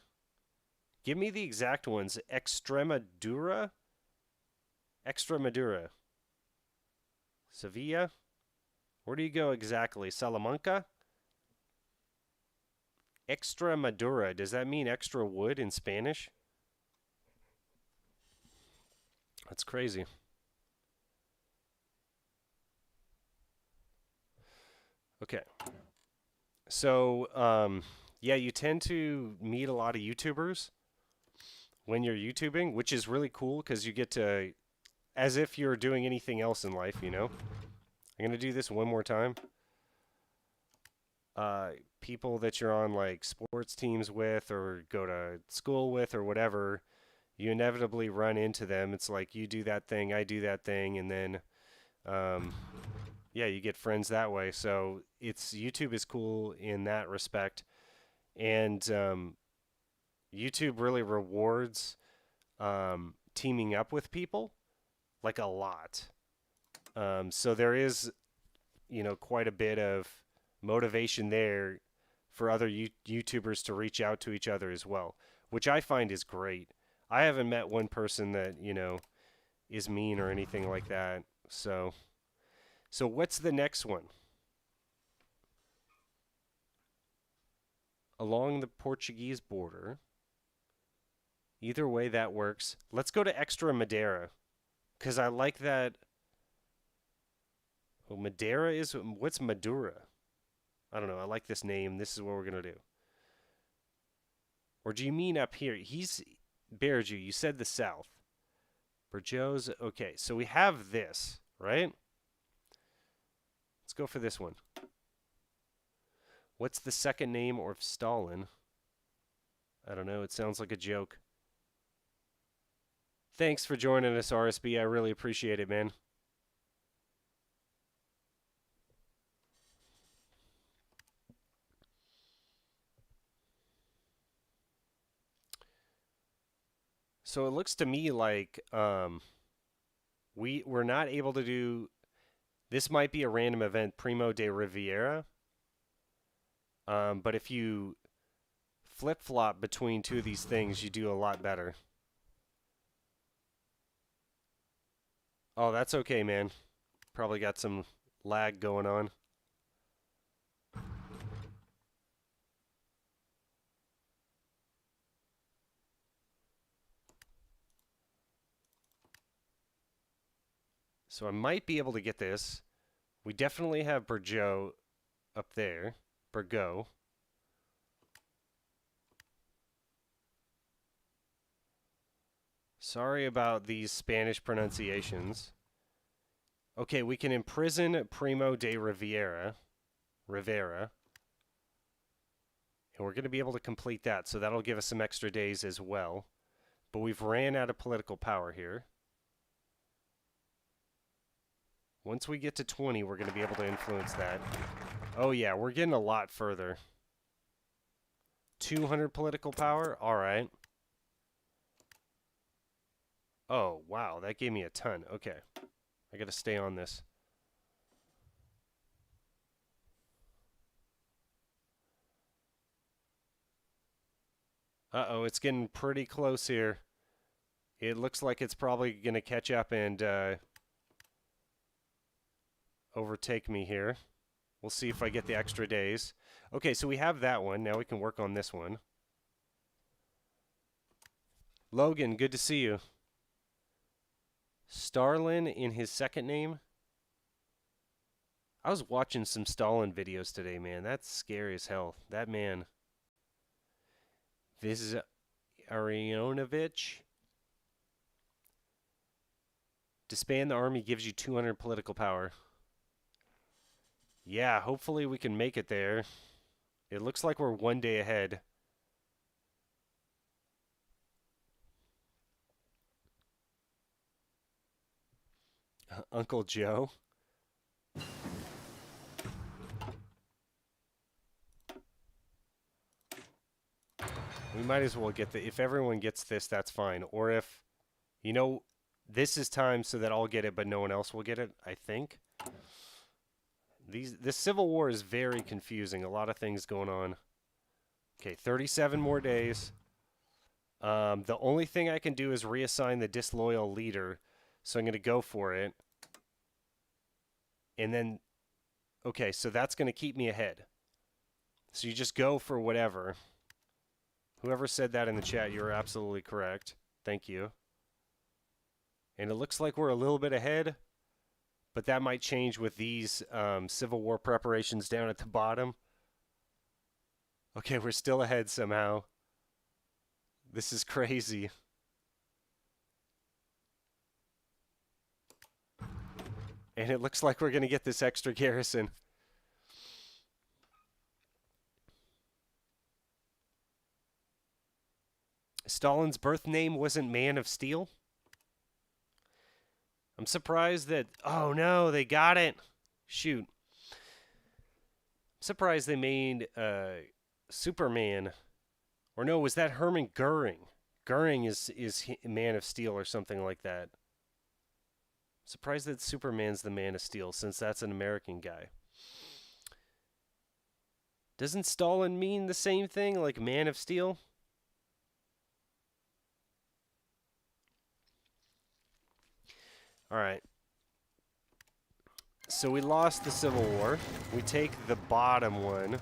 Give me the exact ones. Extremadura? Extremadura. Sevilla? Where do you go exactly? Salamanca? Extremadura. Does that mean extra wood in Spanish? That's crazy. Okay. So, yeah, you tend to meet a lot of YouTubers when you're YouTubing, which is really cool because you get to as if you're doing anything else in life, you know? I'm going to do this one more time. People that you're on like sports teams with or go to school with or whatever, you inevitably run into them. It's like you do that thing, I do that thing, and then yeah, you get friends that way. So YouTube is cool in that respect, and YouTube really rewards teaming up with people like a lot. So there is, quite a bit of motivation there for other YouTubers to reach out to each other as well, which I find is great. I haven't met one person that, is mean or anything like that. So what's the next one? Along the Portuguese border. Either way, that works. Let's go to Extra Madeira, because I like that. Oh, Madeira is, what's Madura? I don't know. I like this name. This is what we're going to do. Or do you mean up here? Berju, you said the south. Berjo's, okay. So we have this, right? Let's go for this one. What's the second name of Stalin? I don't know. It sounds like a joke. Thanks for joining us, RSB. I really appreciate it, man. So it looks to me like we're not able to do. This might be a random event, Primo de Riviera. But if you flip-flop between two of these things, you do a lot better. Oh, that's okay, man. Probably got some lag going on. So I might be able to get this. We definitely have Burjo up there. Burgo. Sorry about these Spanish pronunciations. Okay, we can imprison Primo de Rivera. And we're going to be able to complete that, so that'll give us some extra days as well. But we've ran out of political power here. Once we get to 20, we're going to be able to influence that. Oh yeah, we're getting a lot further. 200 political power? All right. Oh, wow, that gave me a ton. Okay. I got to stay on this. Uh-oh, it's getting pretty close here. It looks like it's probably going to catch up and overtake me here. We'll see if I get the extra days. Okay, so we have that one. Now we can work on this one. Logan, good to see you. Starlin in his second name? I was watching some Stalin videos today, man. That's scary as hell. That man. This is Arionovich. Disband the army gives you 200 political power. Yeah, hopefully we can make it there. It looks like we're one day ahead. Uncle Joe. We might as well get if everyone gets this, that's fine. Or if, this is time so that I'll get it, but no one else will get it, I think. This Civil War is very confusing. A lot of things going on. Okay, 37 more days. The only thing I can do is reassign the disloyal leader. So I'm going to go for it. And then, okay, so that's going to keep me ahead. So you just go for whatever. Whoever said that in the chat, you're absolutely correct. Thank you. And it looks like we're a little bit ahead. But that might change with these Civil War preparations down at the bottom. Okay, we're still ahead somehow. This is crazy. And it looks like we're going to get this extra garrison. Stalin's birth name wasn't Man of Steel? I'm surprised that... Oh, no, they got it. Shoot. I'm surprised they made Superman... Or no, was that Hermann Goering? Goering is Man of Steel or something like that. Surprised that Superman's the Man of Steel, since that's an American guy. Doesn't Stalin mean the same thing, like Man of Steel? All right. So we lost the Civil War. We take the bottom one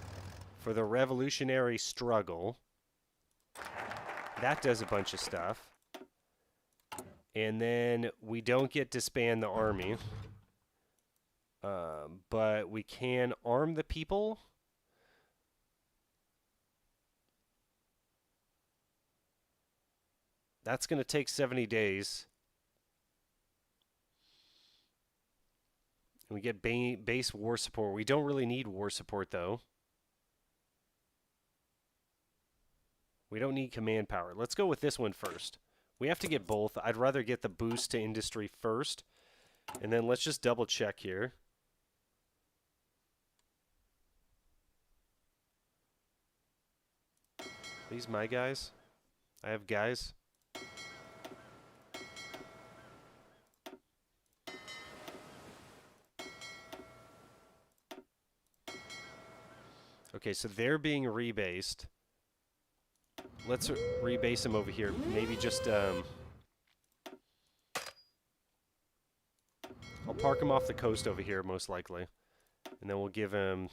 for the revolutionary struggle. That does a bunch of stuff. And then we don't get to disband the army. But we can arm the people. That's going to take 70 days. And we get base war support. We don't really need war support, though. We don't need command power. Let's go with this one first. We have to get both. I'd rather get the boost to industry first. And then let's just double check here. These my guys? I have guys. Okay, so they're being rebased. Let's rebase them over here. Maybe just, I'll park him off the coast over here, most likely. And then we'll give him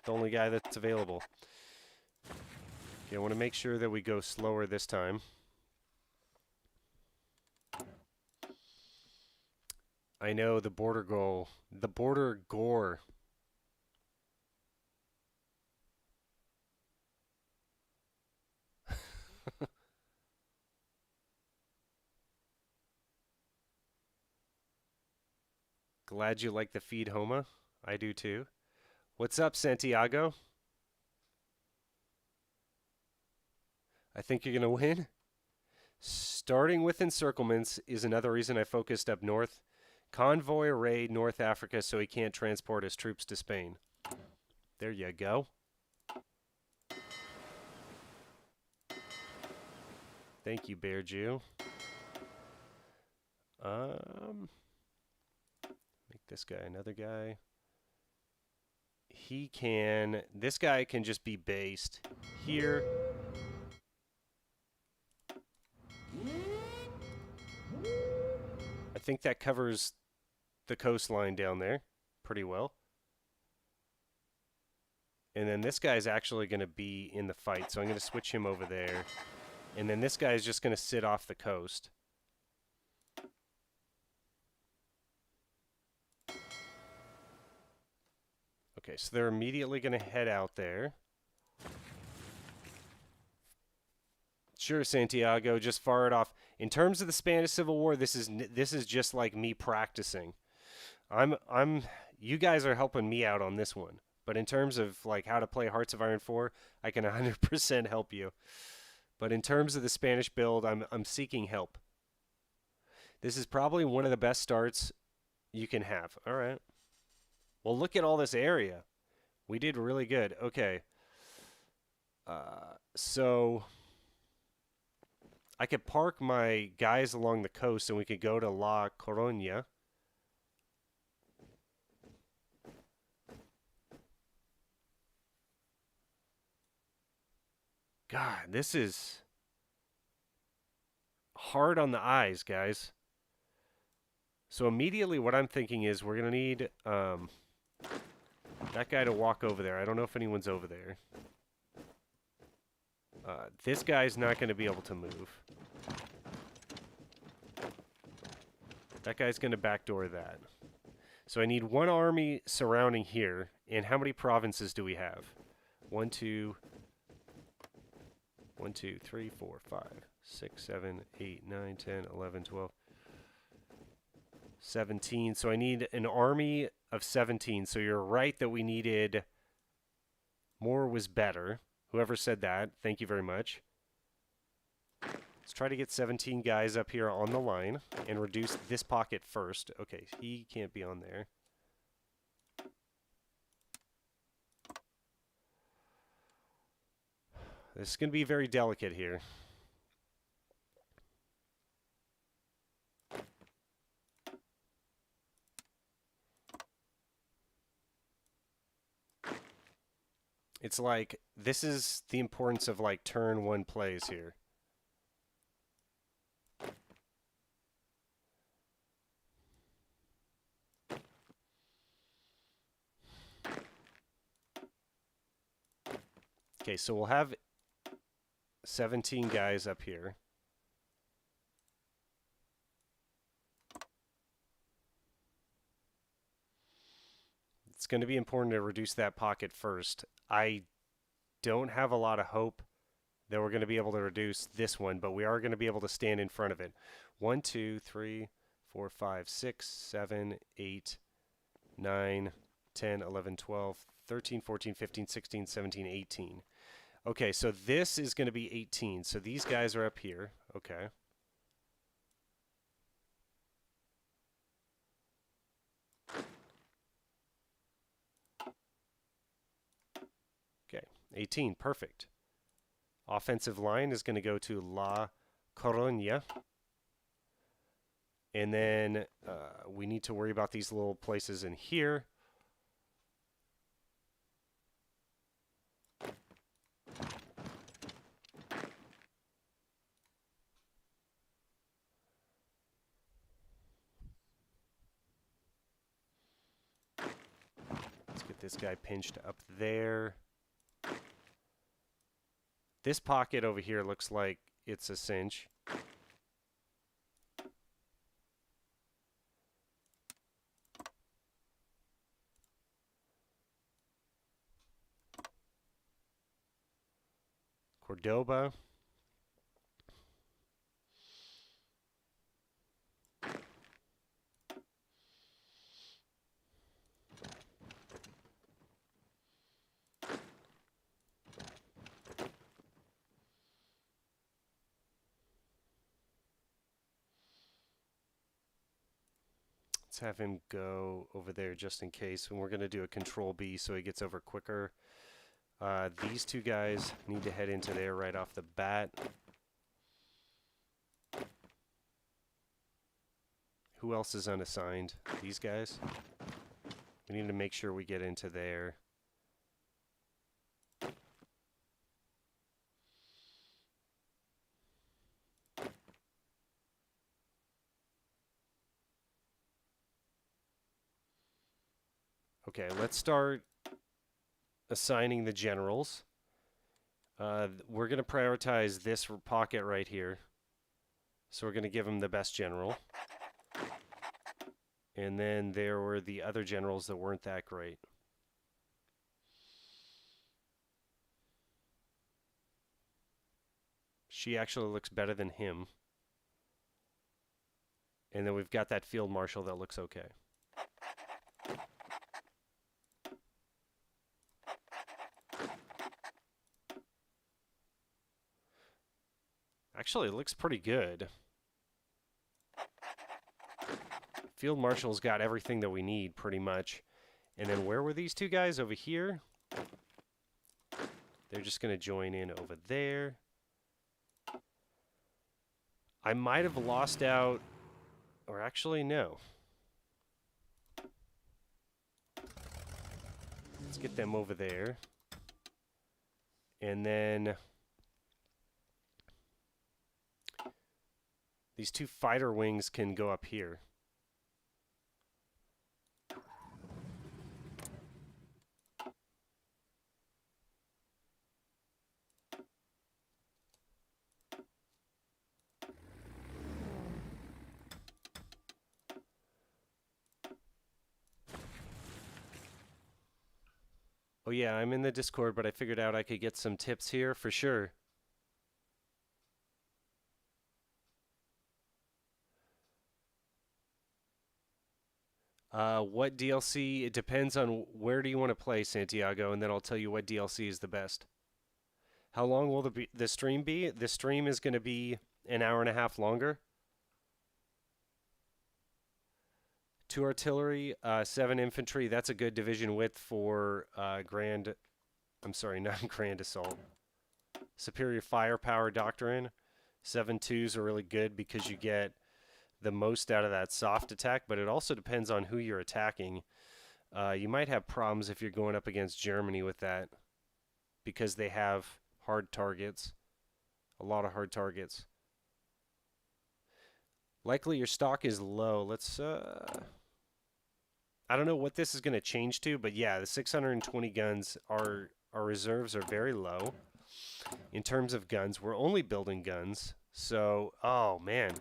the only guy that's available. Okay, I want to make sure that we go slower this time. I know the border goal. The border gore. Glad you like the feed, Homa. I do too. What's up, Santiago? I think you're going to win. Starting with encirclements is another reason I focused up north. Convoy raid North Africa so he can't transport his troops to Spain. There you go. Thank you, Bear Jew. Make this guy another guy. He can... This guy can just be based here. I think that covers the coastline down there pretty well. And then this guy's actually going to be in the fight, so I'm going to switch him over there. And then this guy's just going to sit off the coast. Okay, so they're immediately going to head out there. Sure, Santiago, just fire it off. In terms of the Spanish Civil War, this is just like me practicing. You guys are helping me out on this one. But in terms of like how to play Hearts of Iron 4, I can 100% help you. But in terms of the Spanish build, I'm seeking help. This is probably one of the best starts you can have. All right. Well, look at all this area. We did really good. Okay. So I could park my guys along the coast and we could go to La Coruña. God, this is hard on the eyes, guys. So immediately what I'm thinking is we're going to need that guy to walk over there. I don't know if anyone's over there. This guy's not going to be able to move. That guy's going to backdoor that. So I need one army surrounding here. And how many provinces do we have? 1, 2, 3, 4, 5, 6, 7, 8, 9, 10, 11, 12. 17. So I need an army of 17. So you're right that we needed more was better. Whoever said that, thank you very much. Let's try to get 17 guys up here on the line and reduce this pocket first. Okay, he can't be on there. This is going to be very delicate here. It's like, this is the importance of like turn one plays here. Okay, so we'll have 17 guys up here. It's going to be important to reduce that pocket first. I don't have a lot of hope that we're going to be able to reduce this one, but we are going to be able to stand in front of it. 1, 2, 3, 4, 5, 6, 7, 8, 9, 10, 11, 12, 13, 14, 15, 16, 17, 18. Okay, so this is going to be 18. So these guys are up here. Okay. Okay, 18. Perfect. Offensive line is going to go to La Coruña. And then we need to worry about these little places in here. Let's get this guy pinched up there. This pocket over here looks like it's a cinch. Cordoba. Let's have him go over there just in case. And we're going to do a control B so he gets over quicker. These two guys need to head into there right off the bat. Who else is unassigned? These guys? We need to make sure we get into there. Okay, let's start assigning the generals. We're going to prioritize this pocket right here. So we're going to give him the best general. And then there were the other generals that weren't that great. She actually looks better than him. And then we've got that field marshal that looks okay. Actually, it looks pretty good. Field marshal's got everything that we need, pretty much. And then where were these two guys? Over here? They're just going to join in over there. I might have lost out, or actually, no. Let's get them over there. And then these two fighter wings can go up here. Oh yeah, I'm in the Discord, but I figured out I could get some tips here for sure. What DLC? It depends on where do you want to play, Santiago, and then I'll tell you what DLC is the best. How long will the stream be? The stream is going to be an hour and a half longer. 2 artillery, 7 infantry. That's a good division width for Grand. I'm sorry, not Grand Assault. Superior Firepower Doctrine. 7.2s are really good because you get the most out of that soft attack, but it also depends on who you're attacking. You might have problems if you're going up against Germany with that because they have hard targets, a lot of hard targets. Likely your stock is low. Let's, I don't know what this is going to change to, but yeah, the 620 guns, our reserves are very low. In terms of guns, we're only building guns. So, oh man.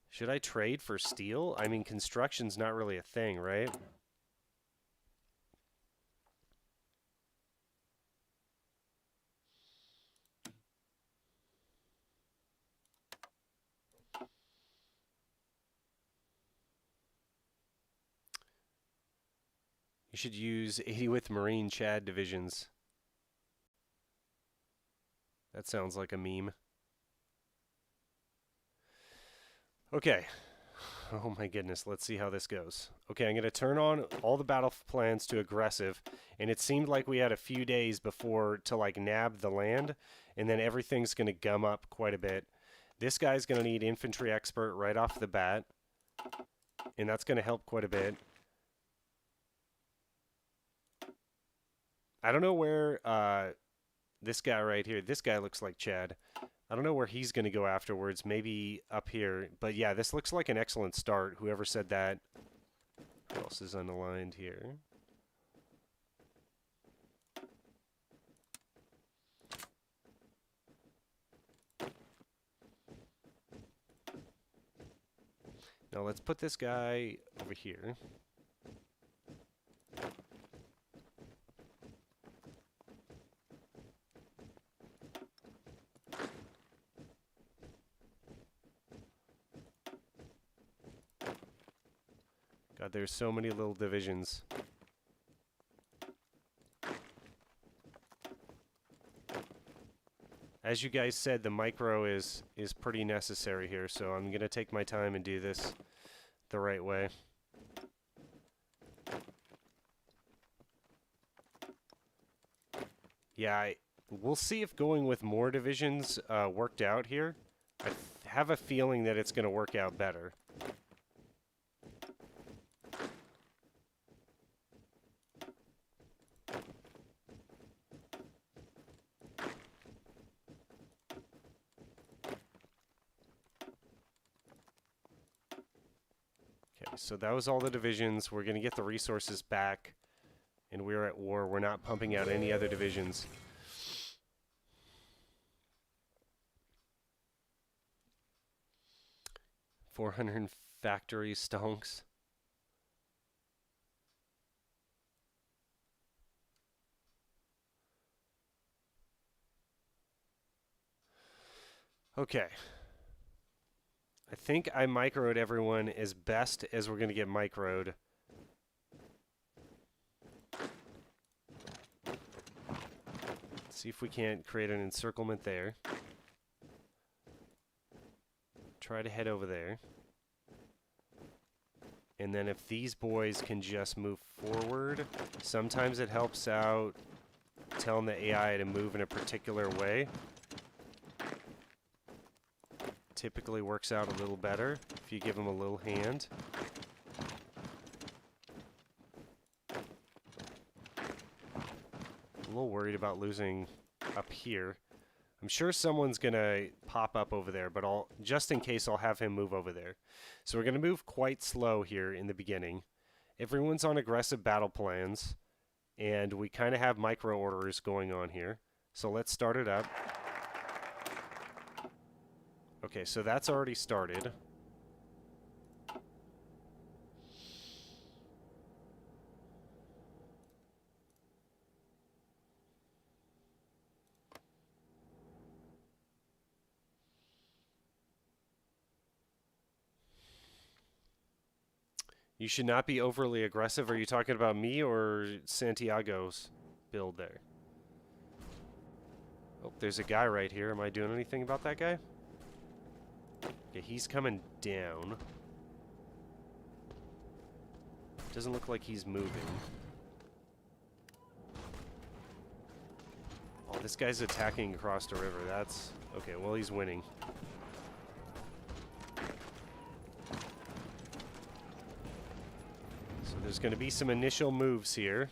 Should I trade for steel? I mean, construction's not really a thing, right? You should use 80 with Marine Chad divisions. That sounds like a meme. Okay. Oh my goodness, let's see how this goes. Okay, I'm going to turn on all the battle plans to aggressive, and it seemed like we had a few days before to like nab the land, and then everything's going to gum up quite a bit. This guy's going to need infantry expert right off the bat, and that's going to help quite a bit. I don't know where this guy right here, this guy looks like Chad. I don't know where he's going to go afterwards, maybe up here. But yeah, this looks like an excellent start. Whoever said that. Who else is unaligned here? Now let's put this guy over here. God, there's so many little divisions. As you guys said, the micro is pretty necessary here, so I'm going to take my time and do this the right way. Yeah, we'll see if going with more divisions worked out here. I have a feeling that it's going to work out better. So that was all the divisions. We're going to get the resources back, and we're at war. We're not pumping out any other divisions. $400 factory stonks. Okay. I think I microed everyone as best as we're going to get microed. Let's see if we can't create an encirclement there. Try to head over there. And then if these boys can just move forward, sometimes it helps out telling the AI to move in a particular way. Typically works out a little better if you give them a little hand. A little worried about losing up here. I'm sure someone's gonna pop up over there, but just in case I'll have him move over there. So we're gonna move quite slow here in the beginning. Everyone's on aggressive battle plans, and we kind of have micro orders going on here. So let's start it up. Okay, so that's already started. You should not be overly aggressive. Are you talking about me or Santiago's build there? Oh, there's a guy right here. Am I doing anything about that guy? Okay, he's coming down. Doesn't look like he's moving. Oh, this guy's attacking across the river. That's... okay, well, he's winning. So there's going to be some initial moves here.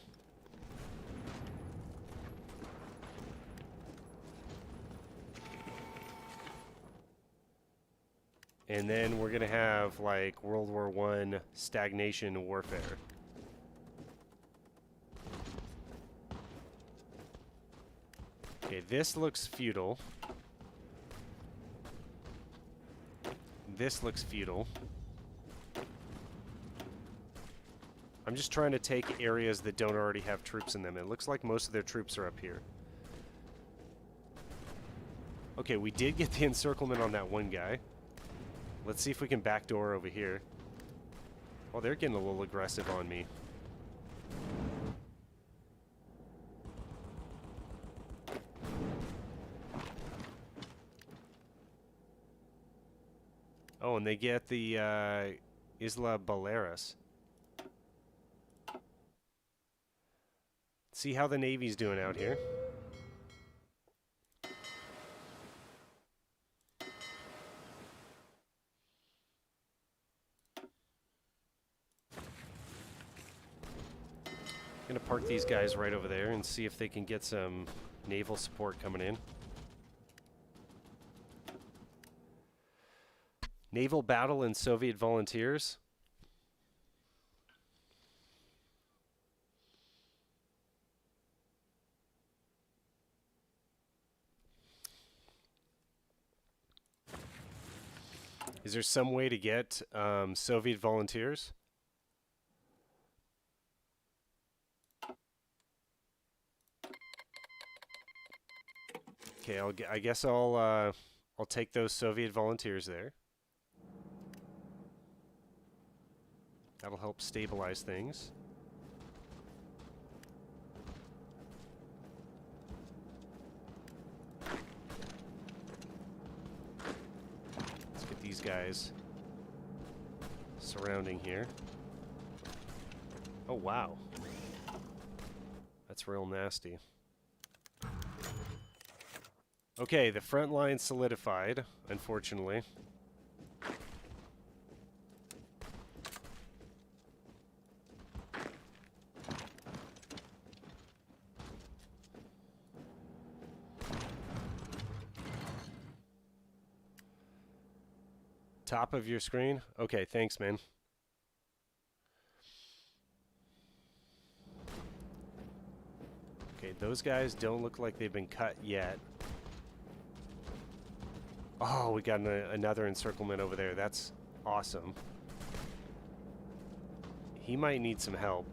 And then we're going to have, like, World War I stagnation warfare. Okay, this looks feudal. This looks feudal. I'm just trying to take areas that don't already have troops in them. It looks like most of their troops are up here. Okay, we did get the encirclement on that one guy. Let's see if we can backdoor over here. Oh, they're getting a little aggressive on me. Oh, and they get the Isla Baleares. See how the Navy's doing out here. Gonna park these guys right over there and see if they can get some naval support coming in. Naval battle and Soviet volunteers. Is there some way to get Soviet volunteers? Okay, I guess I'll take those Soviet volunteers there. That'll help stabilize things. Let's get these guys surrounding here. Oh, wow. That's real nasty. Okay, the front line solidified, unfortunately. Top of your screen? Okay, thanks, man. Okay, those guys don't look like they've been cut yet. Oh, we got another encirclement over there. That's awesome. He might need some help.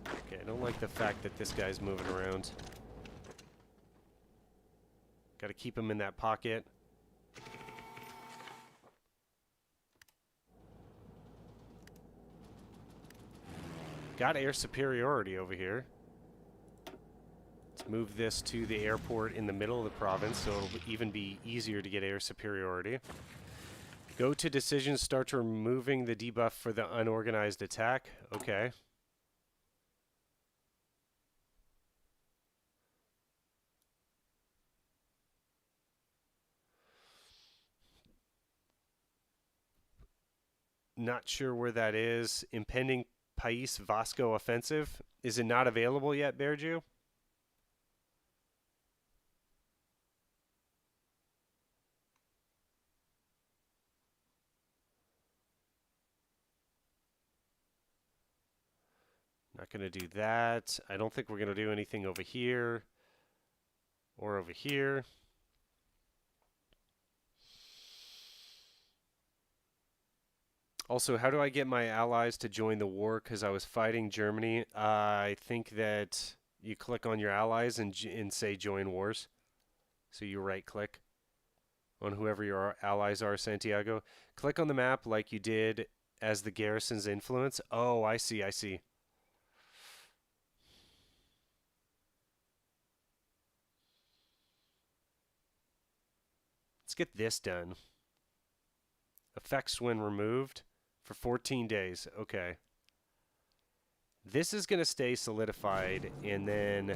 Okay, I don't like the fact that this guy's moving around. Got to keep him in that pocket. Got air superiority over here. Let's move this to the airport in the middle of the province, so it'll even be easier to get air superiority. Go to decisions, start removing the debuff for the unorganized attack. Okay. Not sure where that is. Impending Pais Vasco offensive. Is it not available yet, Bearju? Not going to do that. I don't think we're going to do anything over here or over here. Also, how do I get my allies to join the war? Because I was fighting Germany. I think that you click on your allies and say join wars. So you right click on whoever your allies are, Santiago. Click on the map like you did as the garrison's influence. Oh, I see, I see. Let's get this done. Effects when removed for 14 days. Okay. This is going to stay solidified, and then...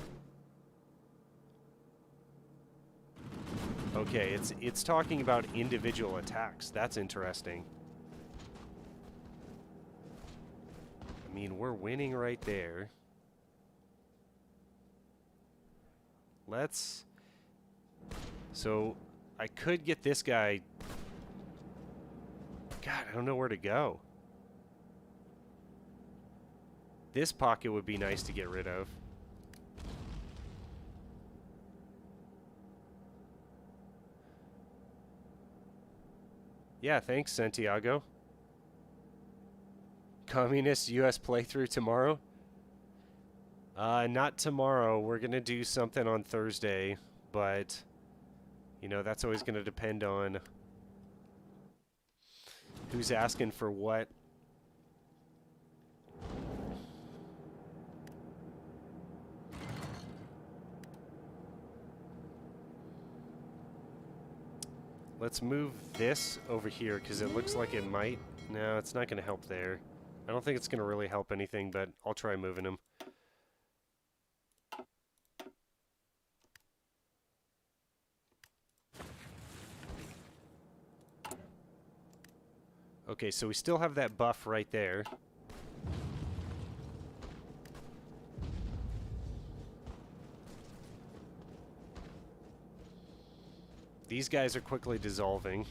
Okay, it's talking about individual attacks. That's interesting. I mean, we're winning right there. Let's... So, I could get this guy... God, I don't know where to go. This pocket would be nice to get rid of. Yeah, thanks, Santiago. Communist US playthrough tomorrow? Not tomorrow. We're going to do something on Thursday, but, you know, that's always going to depend on who's asking for what. Let's move this over here because it looks like it might. No, it's not going to help there. I don't think it's going to really help anything, but I'll try moving them. Okay, so we still have that buff right there. These guys are quickly dissolving.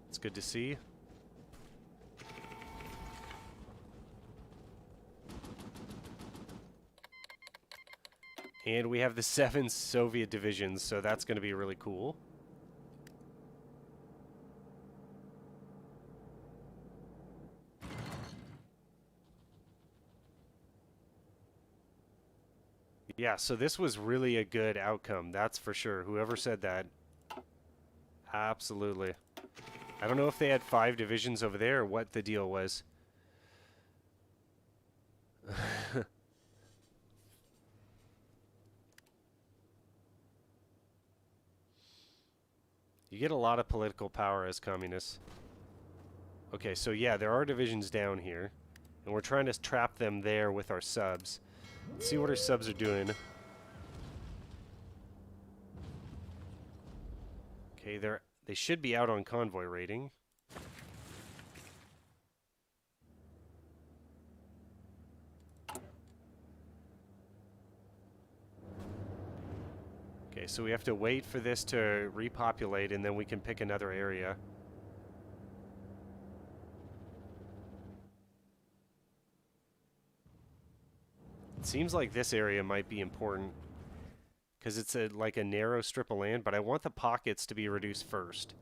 It's good to see. And we have the 7 Soviet divisions, so that's going to be really cool. Yeah, so this was really a good outcome, that's for sure. Whoever said that. Absolutely. I don't know if they had 5 divisions over there or what the deal was. You get a lot of political power as communists. Okay, so yeah, there are divisions down here. And we're trying to trap them there with our subs. Let's see what our subs are doing. Okay, they should be out on convoy raiding. Okay, so we have to wait for this to repopulate and then we can pick another area. It seems like this area might be important because it's like a narrow strip of land, but I want the pockets to be reduced first.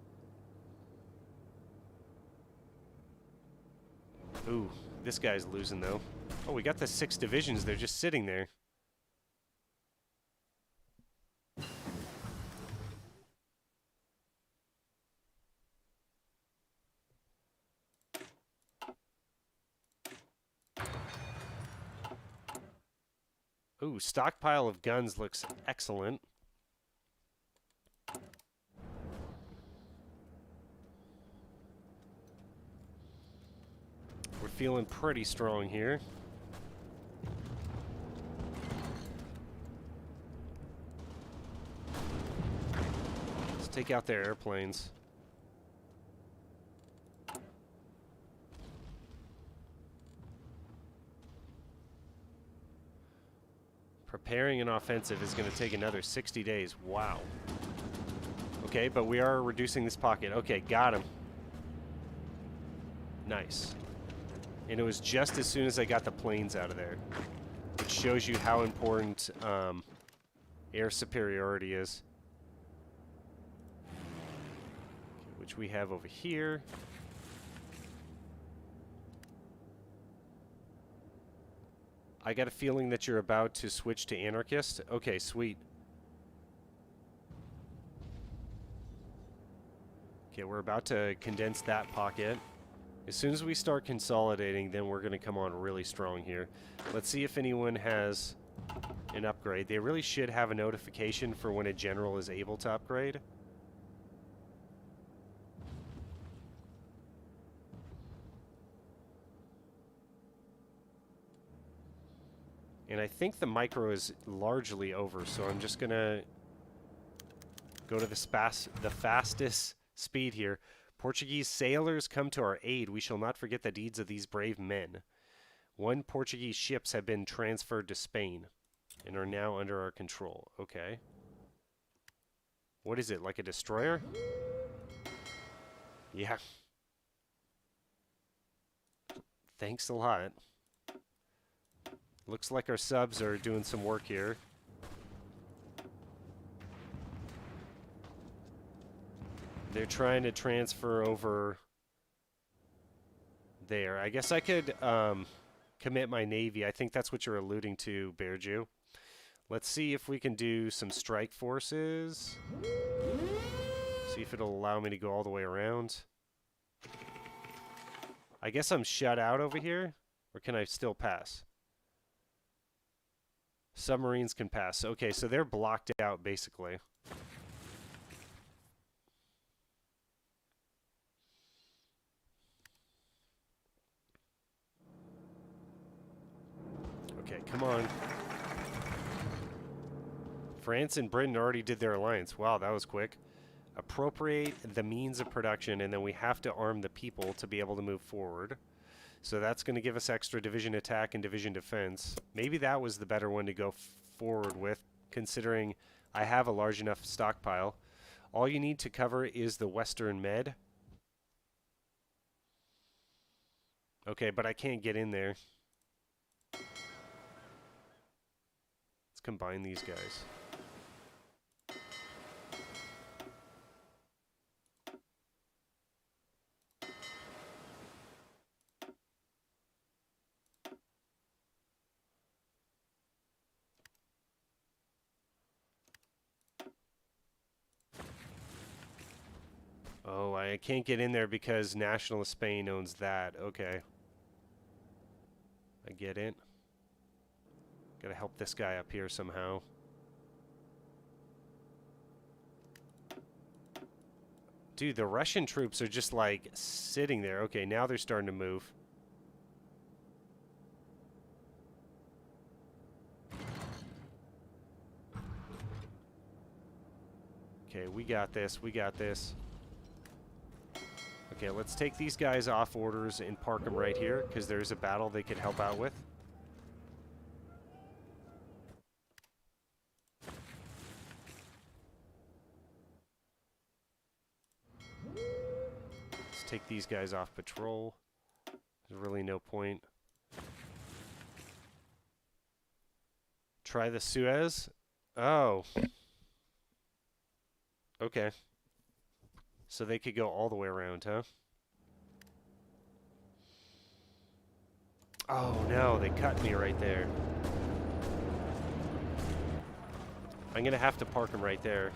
Ooh, this guy's losing though. Oh, we got the 6 divisions. They're just sitting there. Ooh, stockpile of guns looks excellent. We're feeling pretty strong here. Let's take out their airplanes. Preparing an offensive is going to take another 60 days. Wow. Okay, but we are reducing this pocket. Okay, got him. Nice. And it was just as soon as I got the planes out of there, which shows you how important air superiority is. Okay, which we have over here. I got a feeling that you're about to switch to Anarchist. Okay, sweet. Okay, we're about to condense that pocket. As soon as we start consolidating, then we're going to come on really strong here. Let's see if anyone has an upgrade. They really should have a notification for when a general is able to upgrade. And I think the micro is largely over, so I'm just going to go to the fastest speed here. Portuguese sailors come to our aid. We shall not forget the deeds of these brave men. 1 Portuguese ships have been transferred to Spain and are now under our control. Okay. What is it, like a destroyer? Yeah. Thanks a lot. Looks like our subs are doing some work here. They're trying to transfer over there. I guess I could commit my navy. I think that's what you're alluding to, Bearju. Let's see if we can do some strike forces. See if it'll allow me to go all the way around. I guess I'm shut out over here, or can I still pass? Submarines can pass. Okay, so they're blocked out, basically. Okay, come on. France and Britain already did their alliance. Wow, that was quick. Appropriate the means of production, and then we have to arm the people to be able to move forward. So that's going to give us extra division attack and division defense. Maybe that was the better one to go forward with, considering I have a large enough stockpile. All you need to cover is the Western Med. Okay, but I can't get in there. Let's combine these guys. Oh, I can't get in there because Nationalist Spain owns that. Okay. I get it. Gotta help this guy up here somehow. Dude, the Russian troops are just like sitting there. Okay, now they're starting to move. Okay, we got this. We got this. Okay, let's take these guys off orders and park them right here, because there's a battle they could help out with. Let's take these guys off patrol. There's really no point. Try the Suez? Oh. Okay. So they could go all the way around, huh? Oh no, they cut me right there. I'm gonna have to park them right there,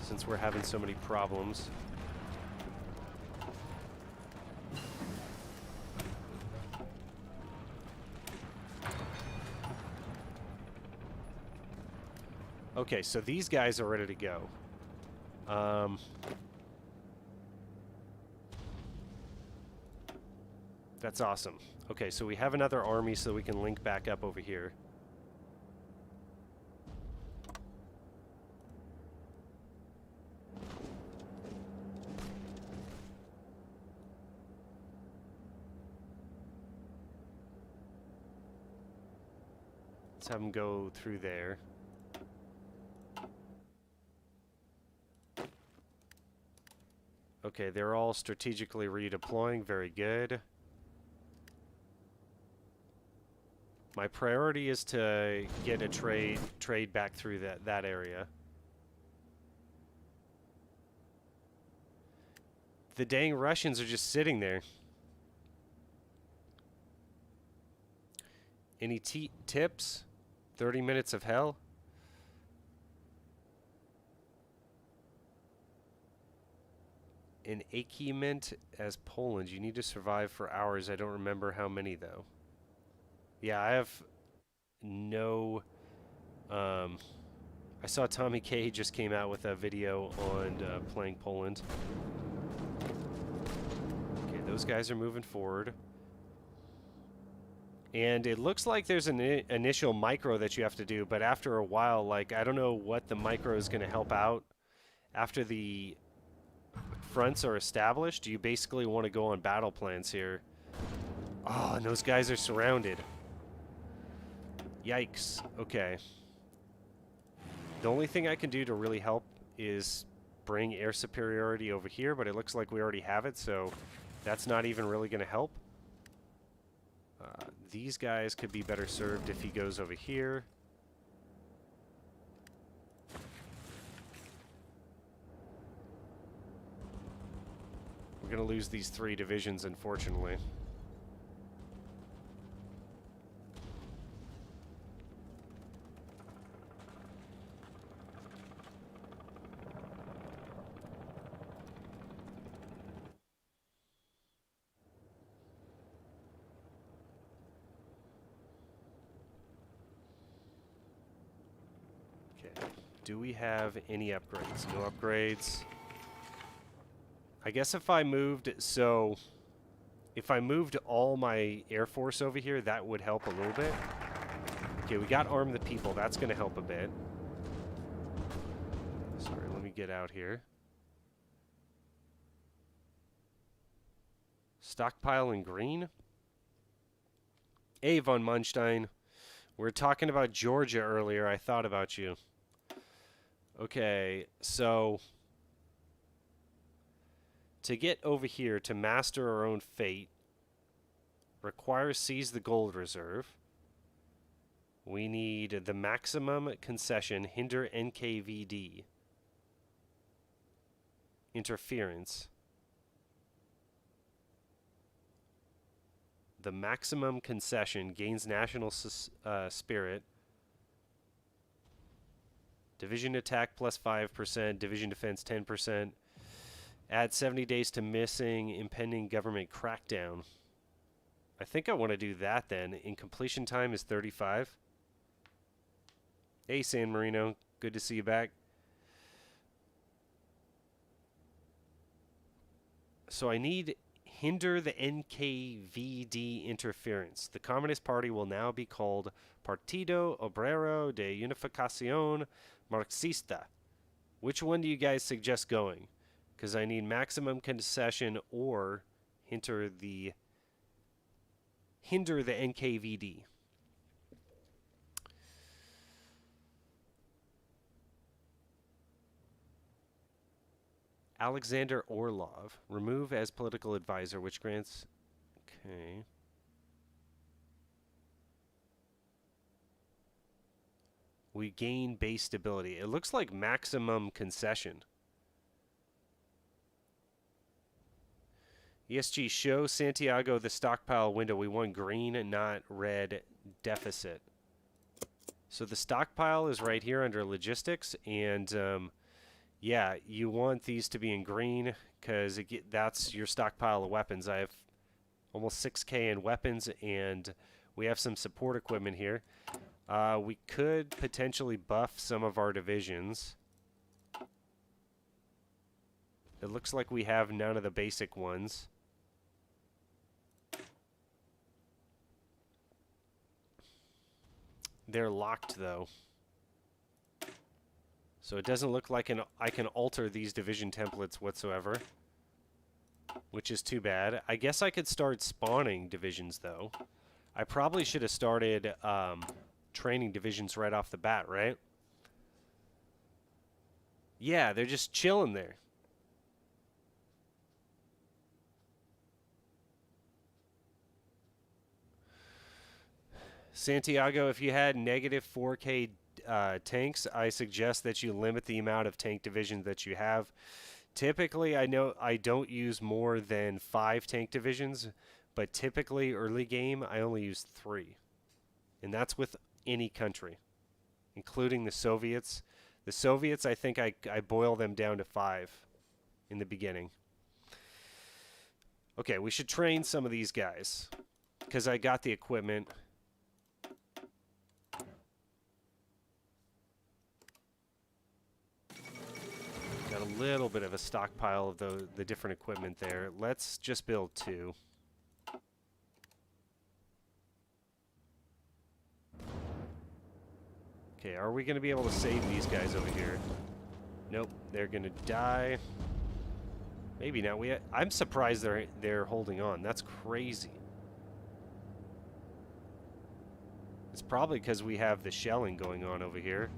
since we're having so many problems. Okay, so these guys are ready to go. That's awesome. Okay, so we have another army so we can link back up over here. Let's have them go through there. Okay, they're all strategically redeploying. Very good. My priority is to get a trade back through that area. The dang Russians are just sitting there. Any tips? 30 minutes of hell? An achievement as Poland. You need to survive for hours. I don't remember how many, though. Yeah, I have no... I saw Tommy K just came out with a video on playing Poland. Okay, those guys are moving forward. And it looks like there's an initial micro that you have to do, but after a while, like, I don't know what the micro is going to help out. After the fronts are established, you basically want to go on battle plans here. Oh, and those guys are surrounded. Yikes. Okay. The only thing I can do to really help is bring air superiority over here, but it looks like we already have it, so that's not even really going to help. These guys could be better served if he goes over here. We're going to lose these 3 divisions, unfortunately. Do we have any upgrades? No upgrades. I guess if I moved, so if I moved all my Air Force over here, that would help a little bit. Okay, we got Arm the People. That's going to help a bit. Sorry, let me get out here. Stockpile in green. Hey, von Munstein. We were talking about Georgia earlier. I thought about you. Okay, so to get over here to master our own fate requires seize the gold reserve. We need the maximum concession, hinder NKVD. Interference. The maximum concession gains national spirit. Division attack plus 5%, division defense 10%. Add 70 days to missing impending government crackdown. I think I want to do that then. In completion time is 35. Hey, San Marino. Good to see you back. So I need hinder the NKVD interference. The Communist Party will now be called Partido Obrero de Unificación Marxista. Which one do you guys suggest going? Because I need maximum concession or hinder the NKVD. Alexander Orlov. Remove as political advisor, which grants... Okay. We gain base stability. It looks like maximum concession. ESG, show Santiago the stockpile window. We want green, not red deficit. So the stockpile is right here under logistics, and yeah, you want these to be in green because that's your stockpile of weapons. I have almost 6K in weapons, and we have some support equipment here. We could potentially buff some of our divisions. It looks like we have none of the basic ones. They're locked, though. So it doesn't look like I can alter these division templates whatsoever, which is too bad. I guess I could start spawning divisions, though. I probably should have started training divisions right off the bat, right? Yeah, they're just chilling there. Santiago, if you had negative 4K tanks, I suggest that you limit the amount of tank divisions that you have. Typically, I know I don't use more than 5 tank divisions, but typically early game, I only use 3. And that's with any country, including the Soviets. The Soviets, I think I boil them down to 5 in the beginning. Okay, we should train some of these guys because I got the equipment. Got a little bit of a stockpile of the different equipment there. Let's just build 2. Okay, are we going to be able to save these guys over here? Nope, they're going to die. Maybe not. I'm surprised they're holding on. That's crazy. It's probably because we have the shelling going on over here.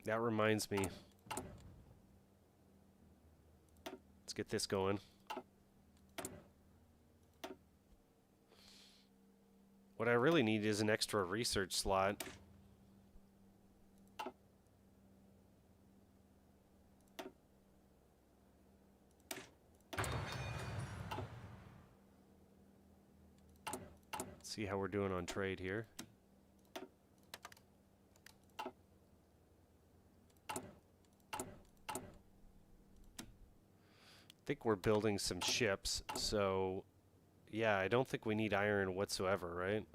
That reminds me. Let's get this going. What I really need is an extra research slot. Let's see how we're doing on trade here. I think we're building some ships, so yeah, I don't think we need iron whatsoever, right?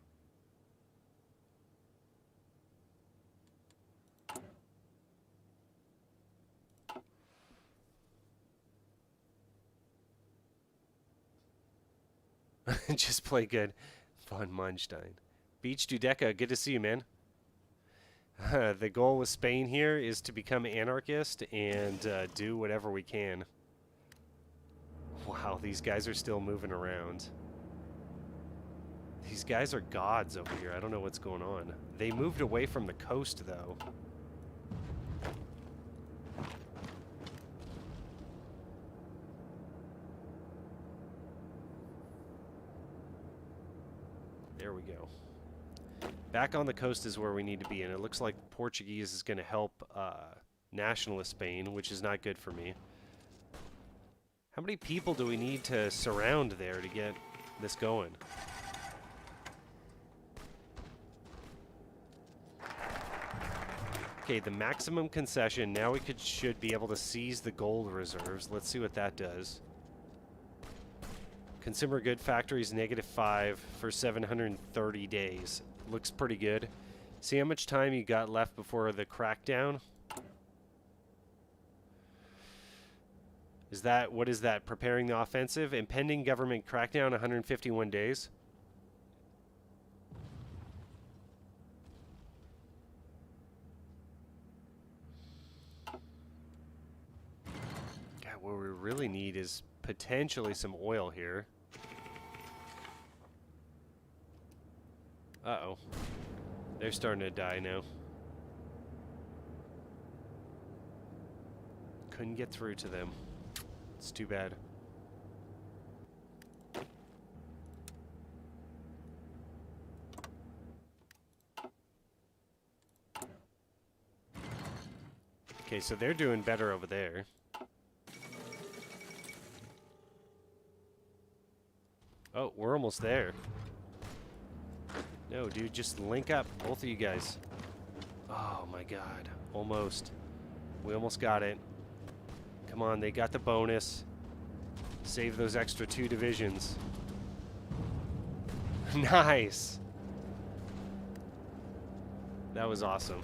Just play good. Von Munstein. Beach Dudeka, good to see you, man. The goal with Spain here is to become anarchist and do whatever we can. Wow, these guys are still moving around. These guys are gods over here. I don't know what's going on. They moved away from the coast, though. There we go. Back on the coast is where we need to be, and it looks like Portuguese is going to help nationalist Spain, which is not good for me. How many people do we need to surround there to get this going? Okay, the maximum concession. Now we should be able to seize the gold reserves. Let's see what that does. Consumer good factories -5 for 730 days. Looks pretty good. See how much time you got left before the crackdown? What is that? Preparing the offensive? Impending government crackdown, 151 days. God, what we really need is potentially some oil here. Uh-oh. They're starting to die now. Couldn't get through to them. It's too bad. Okay, so they're doing better over there. Oh, we're almost there. No, dude, just link up, both of you guys. Oh my god, almost. We almost got it. Come on, they got the bonus. Save those extra 2 divisions. Nice! That was awesome.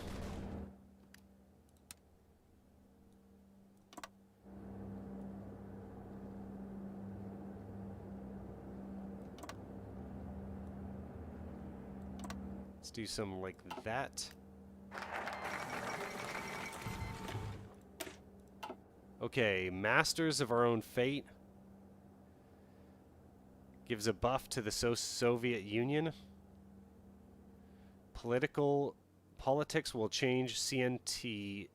Let's do something like that. Okay, Masters of Our Own Fate. Gives a buff to the Soviet Union. Politics will change. CNT/FIA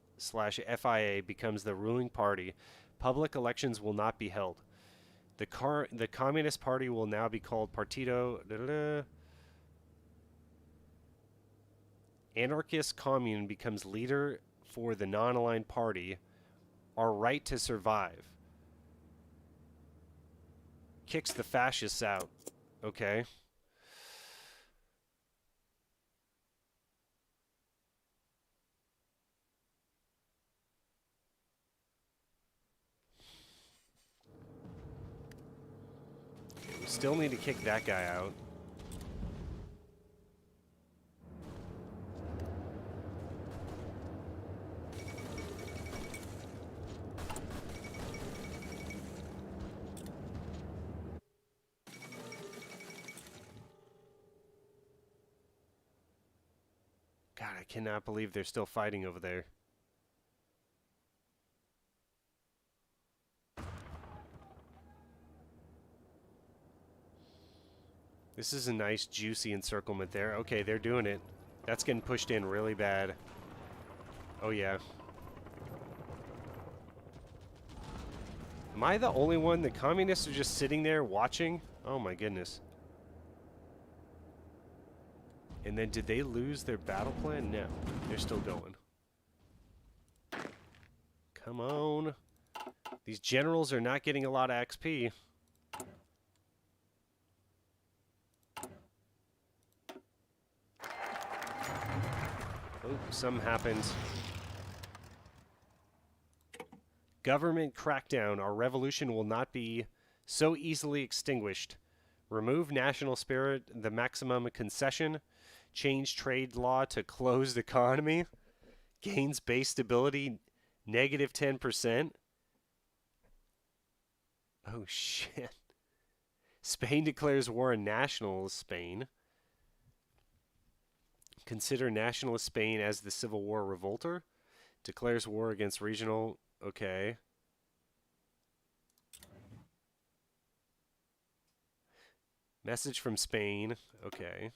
becomes the ruling party. Public elections will not be held. The Communist Party will now be called Partido... Anarchist Commune becomes leader for the non-aligned party. our right to survive. Kicks the fascists out. Okay. We still need to kick that guy out. God, I cannot believe they're still fighting over there. This is a nice, juicy encirclement there. Okay, they're doing it. That's getting pushed in really bad. Oh, yeah. Am I the only one? The communists are just sitting there watching? Oh, my goodness. And then did they lose their battle plan? No. They're still going. Come on. These generals are not getting a lot of XP. Oh, something happened. Government crackdown. Our revolution will not be so easily extinguished. Remove national spirit, the maximum concession. Change trade law to closed economy. Gains base stability, negative 10%. Oh, shit. Spain declares war on nationalist Spain. Consider nationalist Spain as the Civil War revolter. Declares war against regional... Okay. Message from Spain. Okay.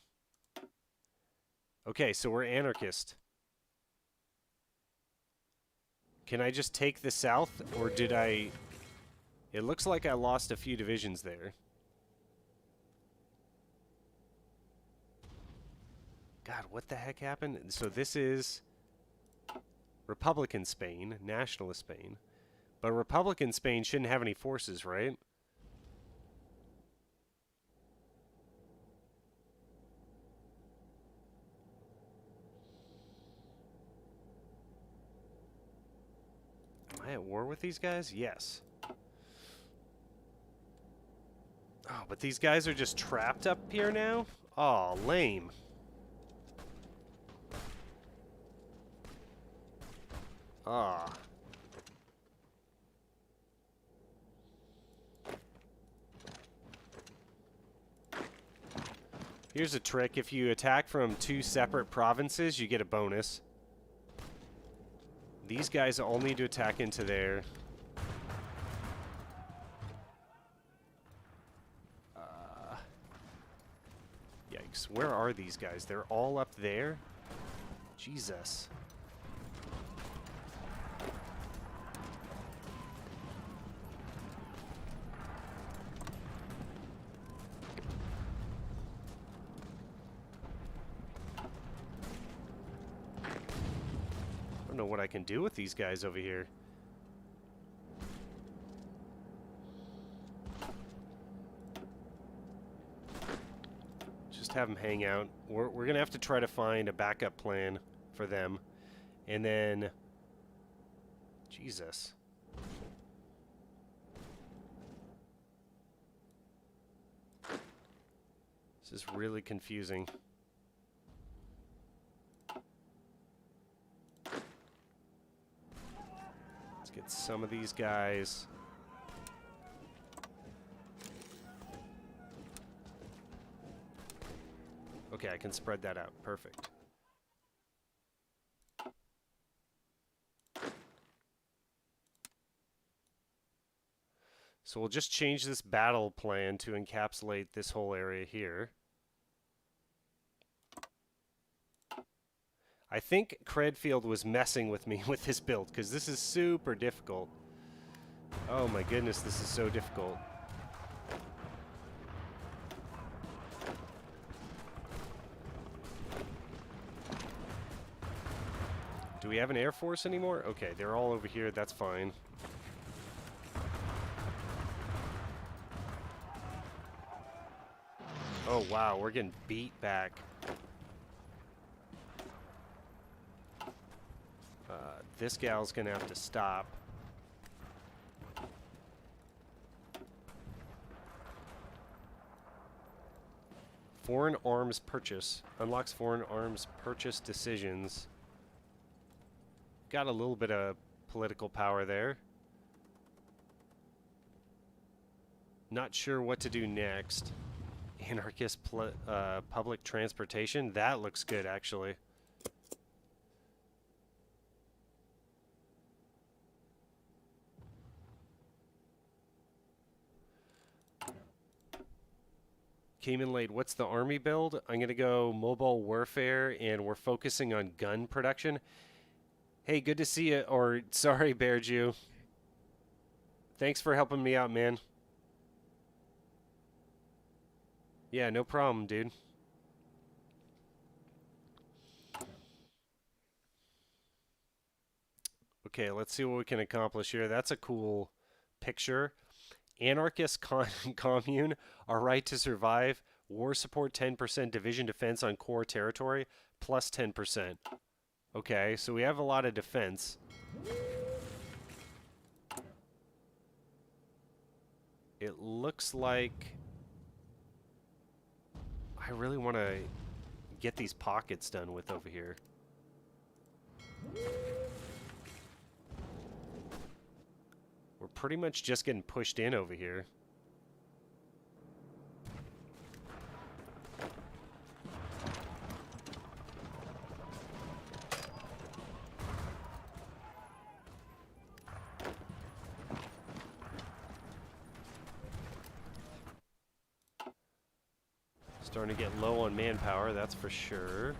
Okay, so we're anarchist. Can I just take the south, or did I... It looks like I lost a few divisions there. God, what the heck happened? So this is Republican Spain, nationalist Spain. But Republican Spain shouldn't have any forces, right? Am I at war with these guys? Yes. Oh, but these guys are just trapped up here now? Oh, lame. Ah. Here's a trick. If you attack from 2 separate provinces, you get a bonus. These guys all need to attack into there. Yikes. Where are these guys? They're all up there? Jesus. I don't know what I can do with these guys over here. Just have them hang out. We're going to have to try to find a backup plan for them. And then... Jesus. This is really confusing. Get some of these guys. Okay, I can spread that out. Perfect. So we'll just change this battle plan to encapsulate this whole area here. I think Credfield was messing with me with this build, because this is super difficult. Oh my goodness, this is so difficult. Do we have an air force anymore? Okay, they're all over here, that's fine. Oh, wow, we're getting beat back. This gal's gonna have to stop. Foreign arms purchase. Unlocks foreign arms purchase decisions. Got a little bit of political power there. Not sure what to do next. Anarchist public transportation. That looks good, actually. Came in late. What's the army build? I'm going to go mobile warfare, and we're focusing on gun production. Hey, good to see you. Or, sorry, Bear Jew. Thanks for helping me out, man. Yeah, no problem, dude. Okay, let's see what we can accomplish here. That's a cool picture. Anarchist commune, our right to survive, war support 10%, division defense on core territory, plus 10%. Okay, so we have a lot of defense. It looks like I really want to get these pockets done with over here. We're pretty much just getting pushed in over here. Starting to get low on manpower, that's for sure.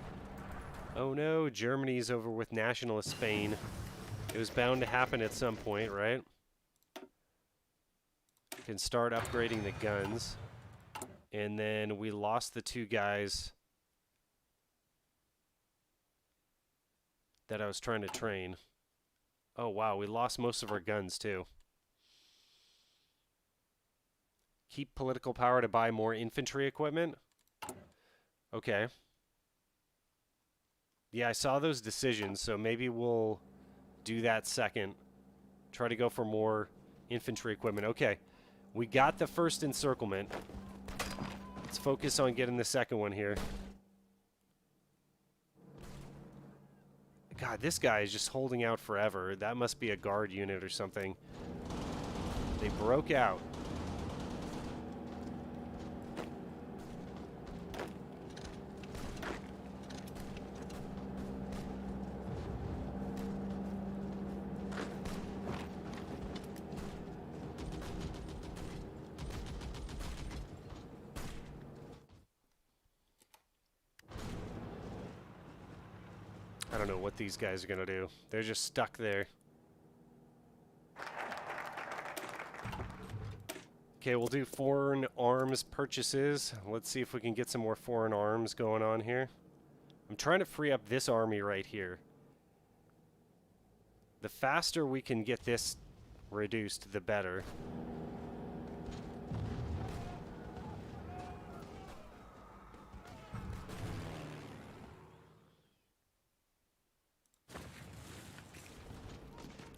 Oh no, Germany's over with Nationalist Spain. It was bound to happen at some point, right? Can start upgrading the guns. And then we lost the two guys that I was trying to train. Oh wow, we lost most of our guns too. Keep political power to buy more infantry equipment. Okay. Yeah, I saw those decisions, so maybe we'll do that second. Try to go for more infantry equipment. Okay. We got the first encirclement. Let's focus on getting the second one here. God, this guy is just holding out forever. That must be a guard unit or something. They broke out. I don't know what these guys are going to do. They're just stuck there. Okay, we'll do foreign arms purchases. Let's see if we can get some more foreign arms going on here. I'm trying to free up this army right here. The faster we can get this reduced, the better.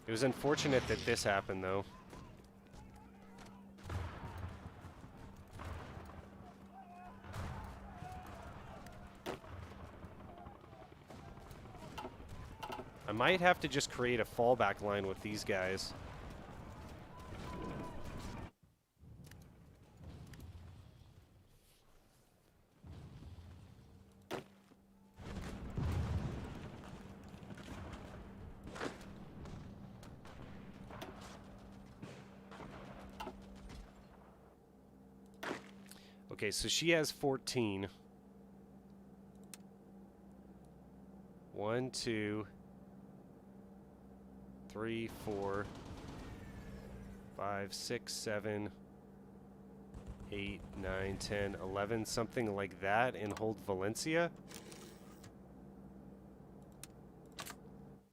It was unfortunate that this happened, though. I might have to just create a fallback line with these guys. Okay, so she has 14. 1, 2, 3, 4, 5, 6, 7, 8, 9, 10, 11, something like that, and hold Valencia.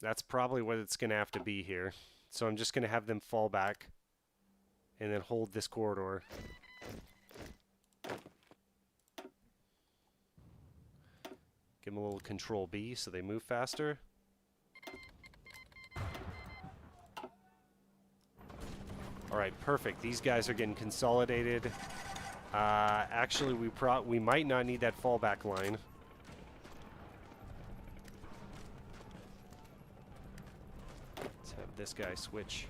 That's probably what it's going to have to be here. So I'm just going to have them fall back and then hold this corridor. Give them a little control B so they move faster. Alright, perfect. These guys are getting consolidated. Actually, we might not need that fallback line. Let's have this guy switch.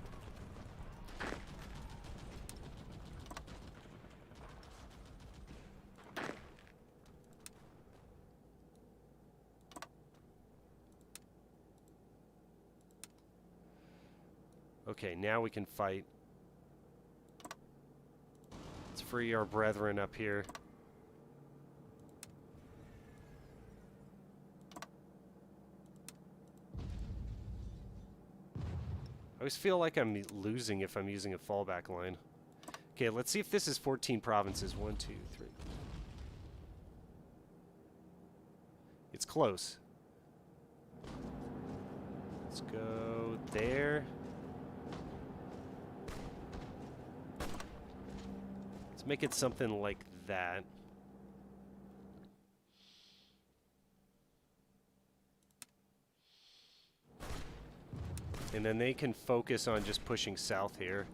Okay, now we can fight. Let's free our brethren up here. I always feel like I'm losing if I'm using a fallback line. Okay, let's see if this is 14 provinces. 1, 2, 3. It's close. Let's go there. Let's make it something like that. And then they can focus on just pushing south here.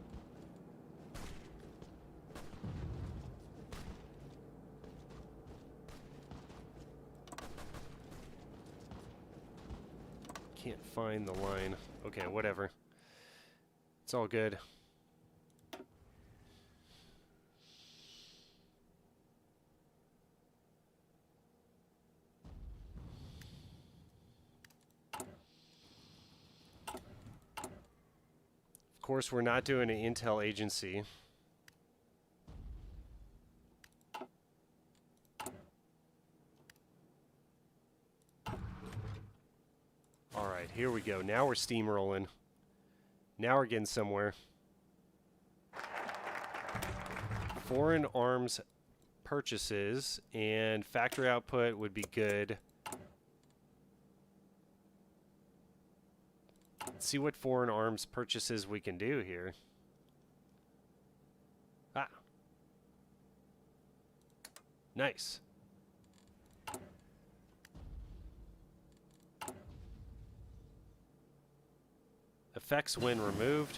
Can't find the line. Okay, whatever. It's all good. Of course, we're not doing an intel agency. Alright, here we go. Now we're steamrolling. Now we're getting somewhere. Foreign arms purchases and factory output would be good. Let's see what foreign arms purchases we can do here. Ah. Nice. Effects when removed.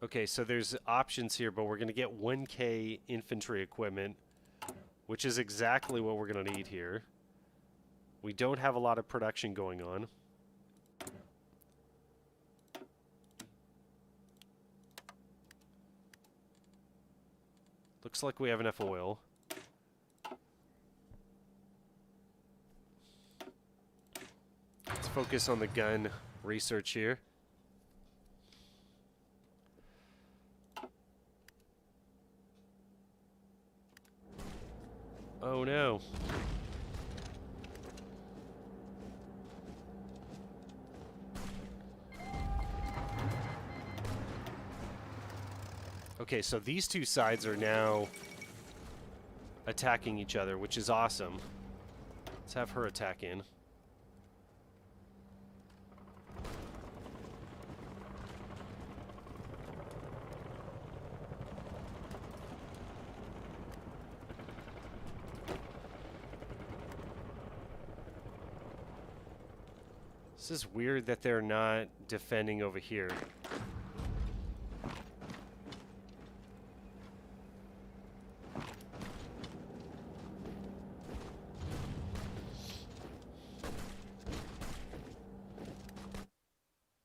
Okay, so there's options here, but we're going to get 1K infantry equipment, which is exactly what we're going to need here. We don't have a lot of production going on. Looks like we have enough oil. Let's focus on the gun research here. Oh no. Okay, so these two sides are now attacking each other, which is awesome. Let's have her attack in. This is weird that they're not defending over here.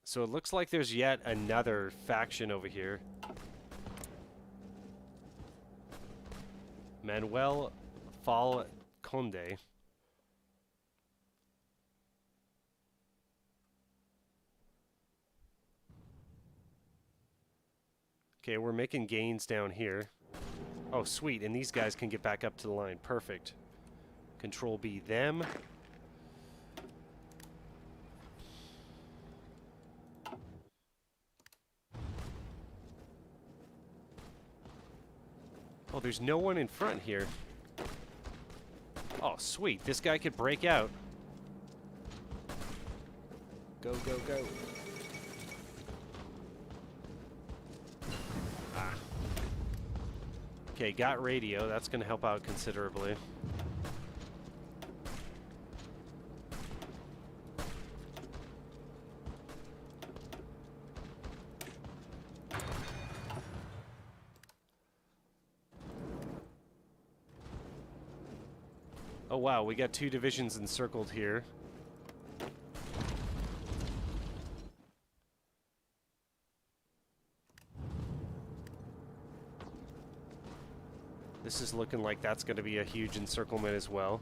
So it looks like there's yet another faction over here. Manuel Falconde. Okay, we're making gains down here. Oh, sweet. And these guys can get back up to the line. Perfect. Control B them. Oh, there's no one in front here. Oh, sweet. This guy could break out. Go, go, go. Okay, got radio. That's going to help out considerably. Oh wow, we got 2 divisions encircled here. This is looking like that's going to be a huge encirclement as well.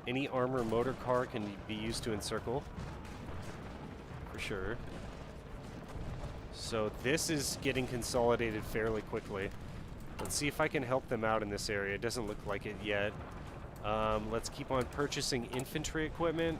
Any armor motor car can be used to encircle, for sure. So this is getting consolidated fairly quickly. Let's see if I can help them out in this area. It doesn't look like it yet. Let's keep on purchasing infantry equipment.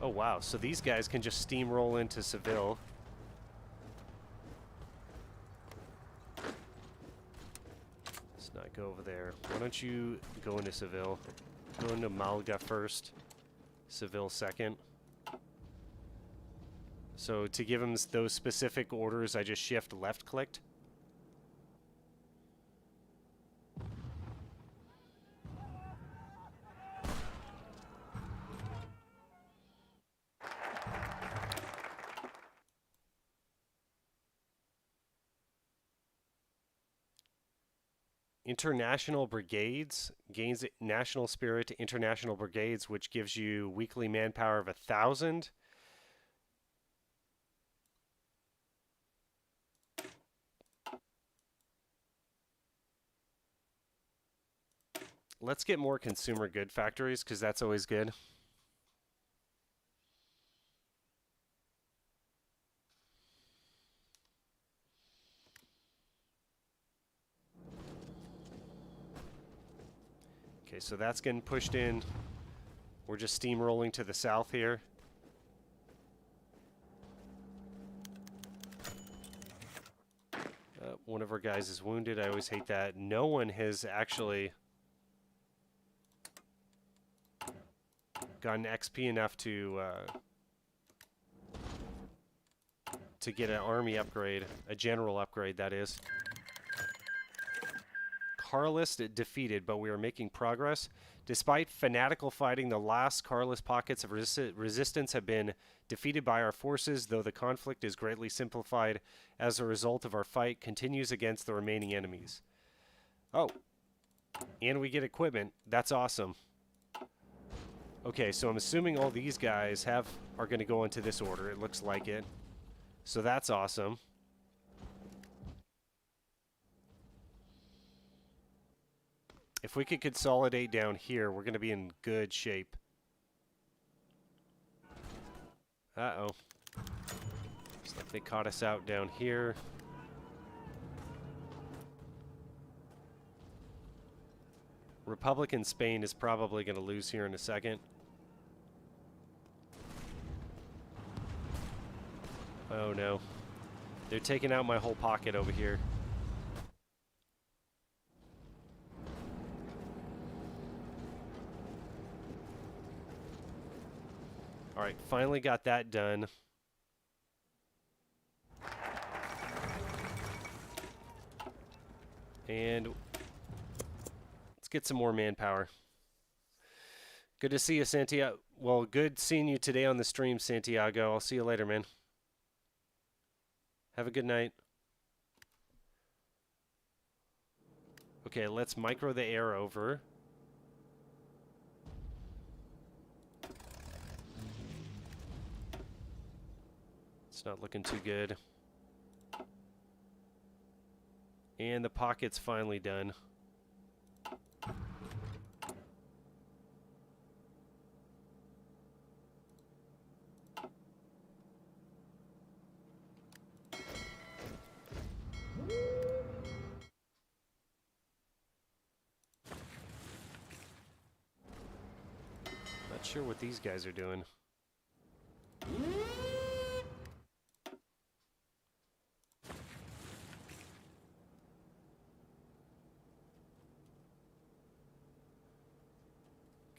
Oh wow, so these guys can just steamroll into Seville. Let's not go over there. Why don't you go into Seville? Go into Malga first, Seville second. So to give them those specific orders, I just shift left clicked. International Brigades gains National Spirit to International Brigades, which gives you weekly manpower of 1,000. Let's get more consumer good factories, because that's always good. Okay, so that's getting pushed in. We're just steamrolling to the south here. One of our guys is wounded. I always hate that. No one has actually gotten XP enough to get an army upgrade, a general upgrade, that is. Carlist defeated, but we are making progress. Despite fanatical fighting, the last Carlist pockets of resistance have been defeated by our forces, though the conflict is greatly simplified as a result of our fight continues against the remaining enemies. Oh, and we get equipment. That's awesome. Okay, so I'm assuming all these guys are going to go into this order. It looks like it. So that's awesome. If we could consolidate down here, we're going to be in good shape. Uh-oh. Looks like they caught us out down here. Republican Spain is probably going to lose here in a second. Oh no. They're taking out my whole pocket over here. Alright, finally got that done. And let's get some more manpower. Good to see you, Santiago. Well, good seeing you today on the stream, Santiago. I'll see you later, man. Have a good night. Okay, let's micro the air over. It's not looking too good. And the pocket's finally done. Not sure what these guys are doing.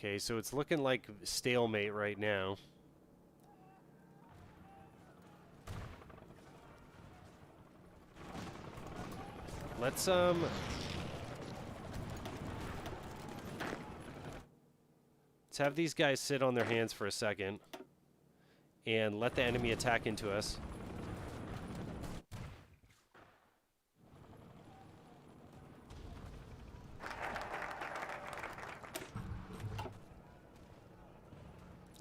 Okay, so it's looking like stalemate right now. Let's have these guys sit on their hands for a second and let the enemy attack into us.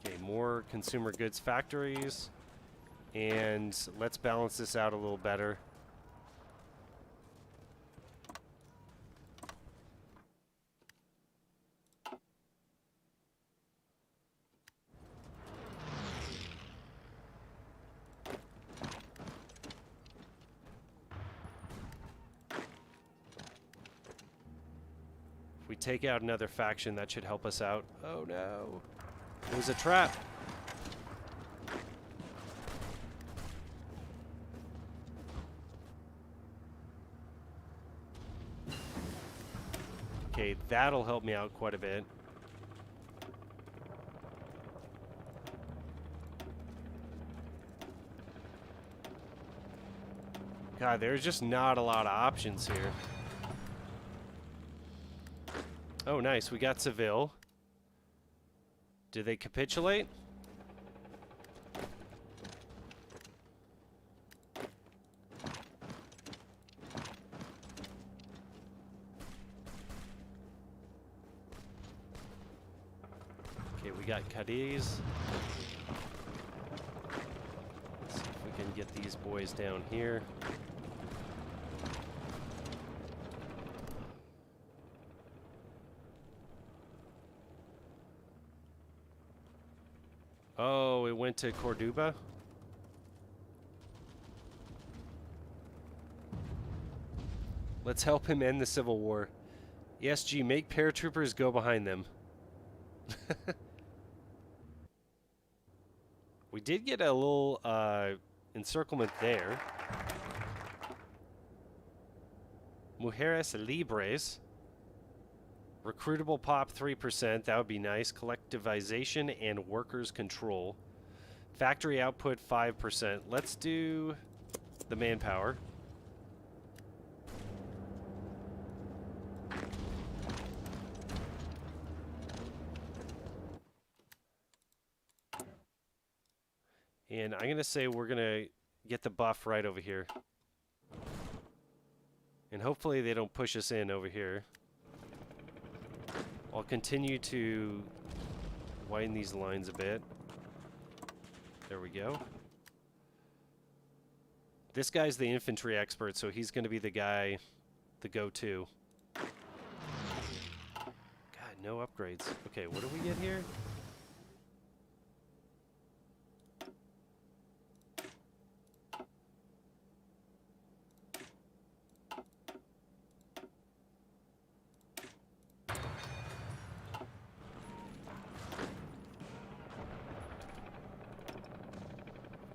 Okay, more consumer goods factories. And let's balance this out a little better. If we take out another faction, that should help us out. Oh no. It was a trap. Okay, that'll help me out quite a bit. God, there's just not a lot of options here. Oh, nice. We got Seville. Did they capitulate? Okay, we got Cadiz. Let's see if we can get these boys down here. Oh, it went to Cordoba? Let's help him end the Civil War. ESG, make paratroopers go behind them. We did get a little encirclement there. Mujeres Libres. Recruitable pop 3%, that would be nice. Collectivization and workers control. Factory output 5%. Let's do the manpower. And I'm going to say we're going to get the buff right over here. And hopefully they don't push us in over here. I'll continue to widen these lines a bit. There we go. This guy's the infantry expert, so he's going to be the guy, the go-to. God, no upgrades. Okay, what do we get here?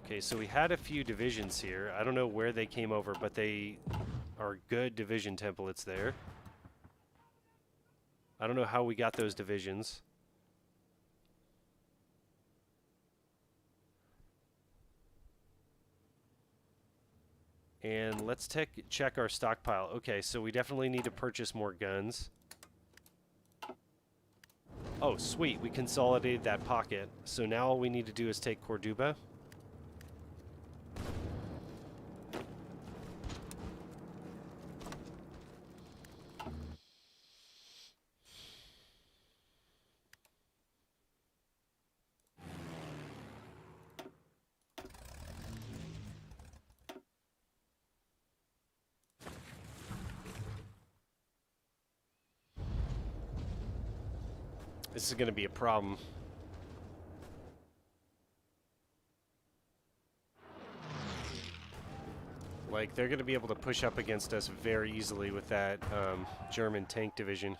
Okay, so we had a few divisions here. I don't know where they came over, but they are good division templates there. I don't know how we got those divisions. And let's check our stockpile. Okay, so we definitely need to purchase more guns. Oh, sweet. We consolidated that pocket. So now all we need to do is take Cordoba. This is going to be a problem. Like, they're going to be able to push up against us very easily with that German tank division.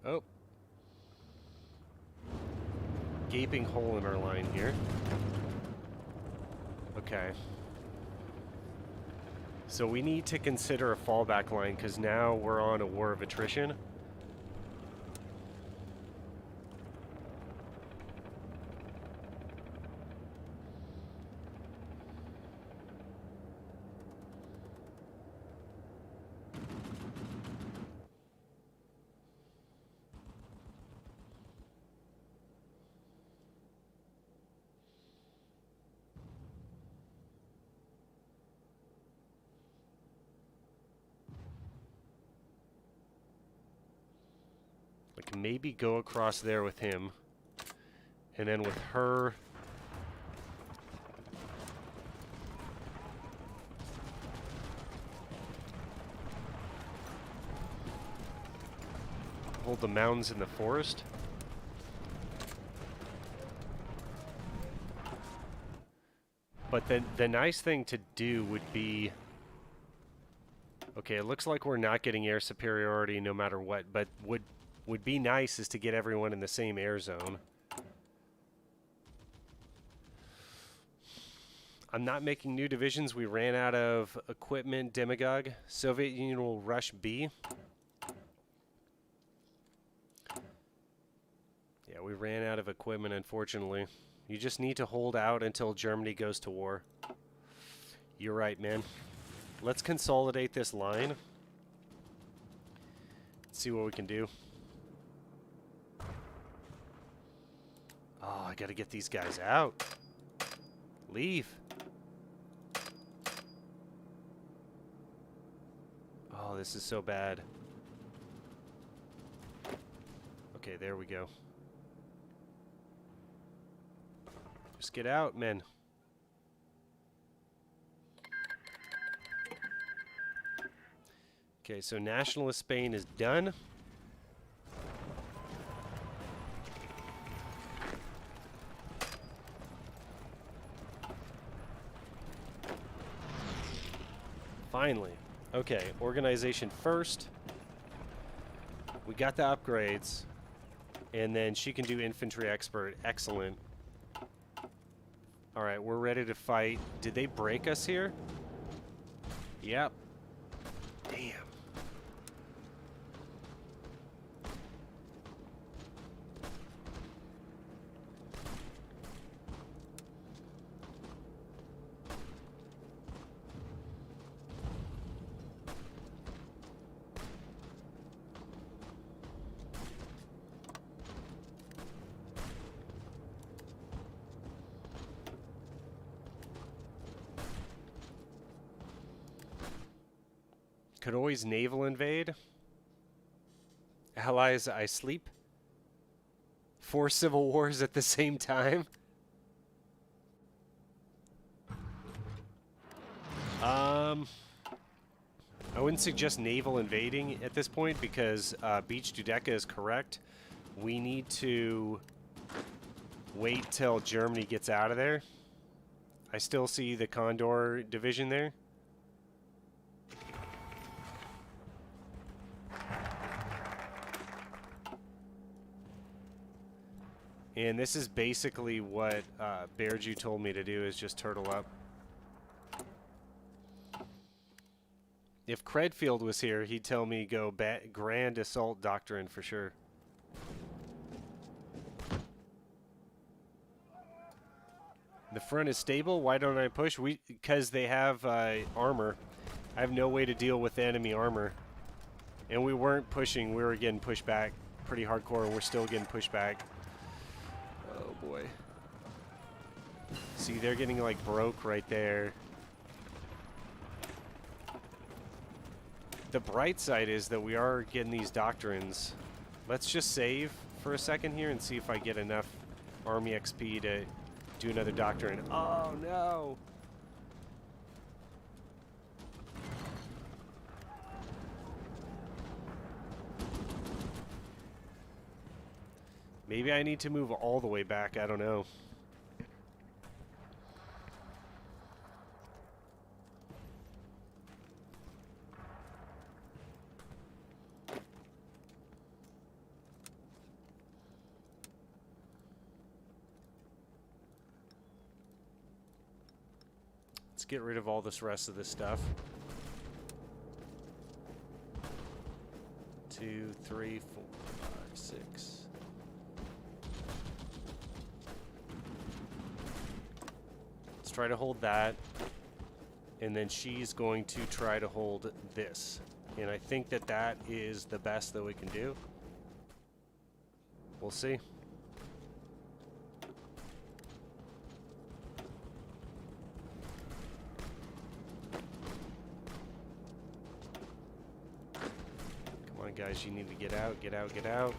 Oh. Gaping hole in our line here. Okay. So we need to consider a fallback line because now we're on a war of attrition. can maybe go across there with him. And then with her... hold the mountains in the forest. But then the nice thing to do would be... Okay, it looks like we're not getting air superiority no matter what, but would be nice is to get everyone in the same air zone. I'm not making new divisions. We ran out of equipment, demagogue. Soviet Union will rush B. Yeah, we ran out of equipment, unfortunately. You just need to hold out until Germany goes to war. You're right, man. Let's consolidate this line. See what we can do. Oh, I gotta get these guys out. Leave. Oh, this is so bad. Okay, there we go. Just get out, men. Okay, so Nationalist Spain is done. Finally. Okay, organization first. We got the upgrades. And then she can do infantry expert. Excellent. Alright, we're ready to fight. Did they break us here? Yep. Damn. Could always naval invade. Allies, I sleep. 4 civil wars at the same time. I wouldn't suggest naval invading at this point because Beach Giudecca is correct. We need to wait till Germany gets out of there. I still see the Condor division there. And this is basically what Bearju told me to do, is just turtle up. If Credfield was here, he'd tell me go Grand Assault Doctrine for sure. The front is stable. Why don't I push? Because they have armor. I have no way to deal with enemy armor. And we weren't pushing. We were getting pushed back pretty hardcore, and we're still getting pushed back. Oh boy. See, they're getting like broke right there. The bright side is that we are getting these doctrines. Let's just save for a second here and see if I get enough army XP to do another doctrine. Oh no! Maybe I need to move all the way back, I don't know. Let's get rid of all this rest of this stuff. 2, 3, 4, 5, 6. Let's try to hold that. And then she's going to try to hold this. And I think that that is the best that we can do. We'll see. Guys, you need to get out, get out, get out.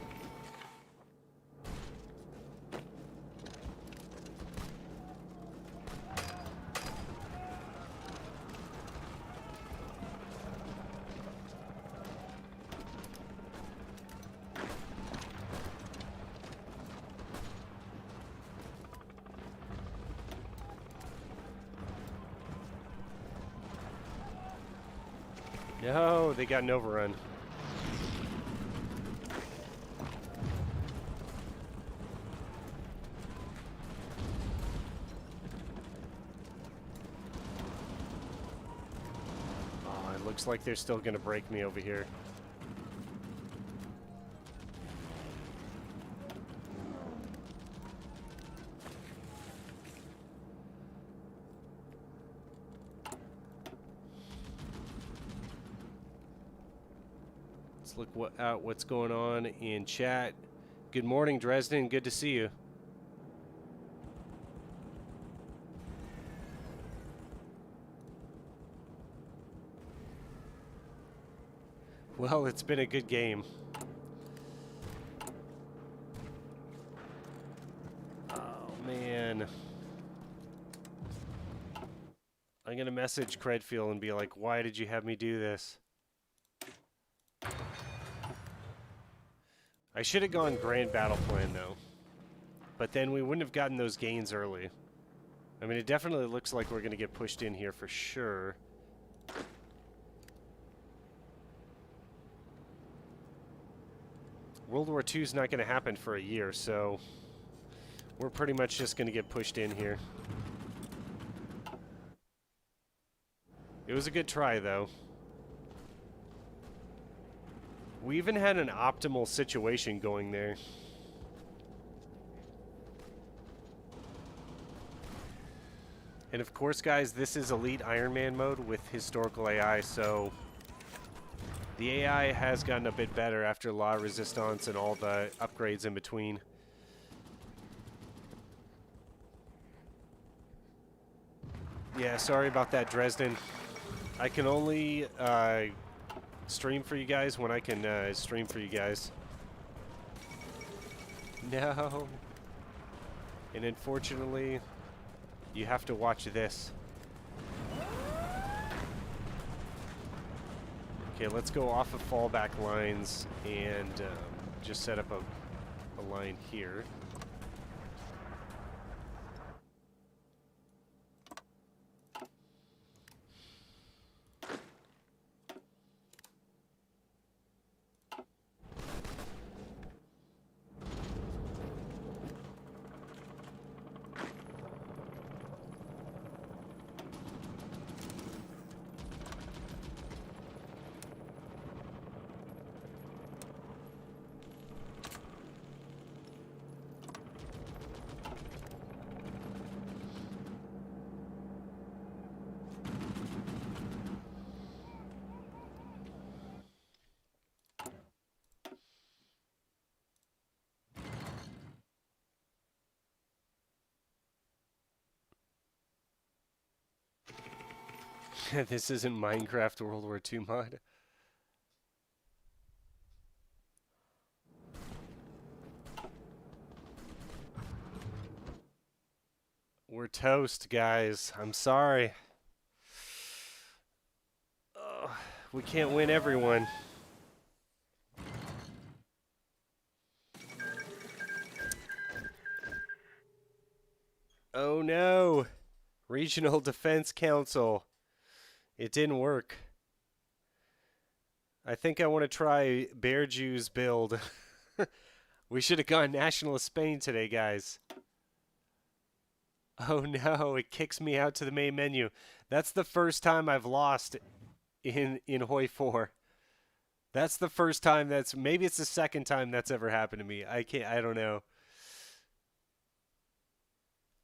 No, they got an overrun. Oh, it looks like they're still going to break me over here. Let's look out what's going on in chat. Good morning, Dresden. Good to see you. Well, it's been a good game. Oh, man. I'm going to message Credfield and be like, why did you have me do this? I should have gone Grand Battle Plan, though. But then we wouldn't have gotten those gains early. I mean, it definitely looks like we're going to get pushed in here for sure. World War II is not going to happen for a year, so we're pretty much just going to get pushed in here. It was a good try, though. We even had an optimal situation going there. And of course, guys, this is Elite Iron Man mode with historical AI, so the AI has gotten a bit better after La Resistance and all the upgrades in between. Yeah, sorry about that, Dresden. I can only stream for you guys when I can stream for you guys. No. And unfortunately, you have to watch this. Okay, let's go off of fallback lines and just set up a line here. This isn't Minecraft World War II mod. We're toast, guys. I'm sorry. We can't win everyone. Oh no! Regional Defense Council. It didn't work. I think I want to try Bear Jew's build. We should have gone Nationalist Spain today, guys. Oh no, it kicks me out to the main menu. That's the first time I've lost in HOI4. That's the first time maybe it's the second time that's ever happened to me. I don't know.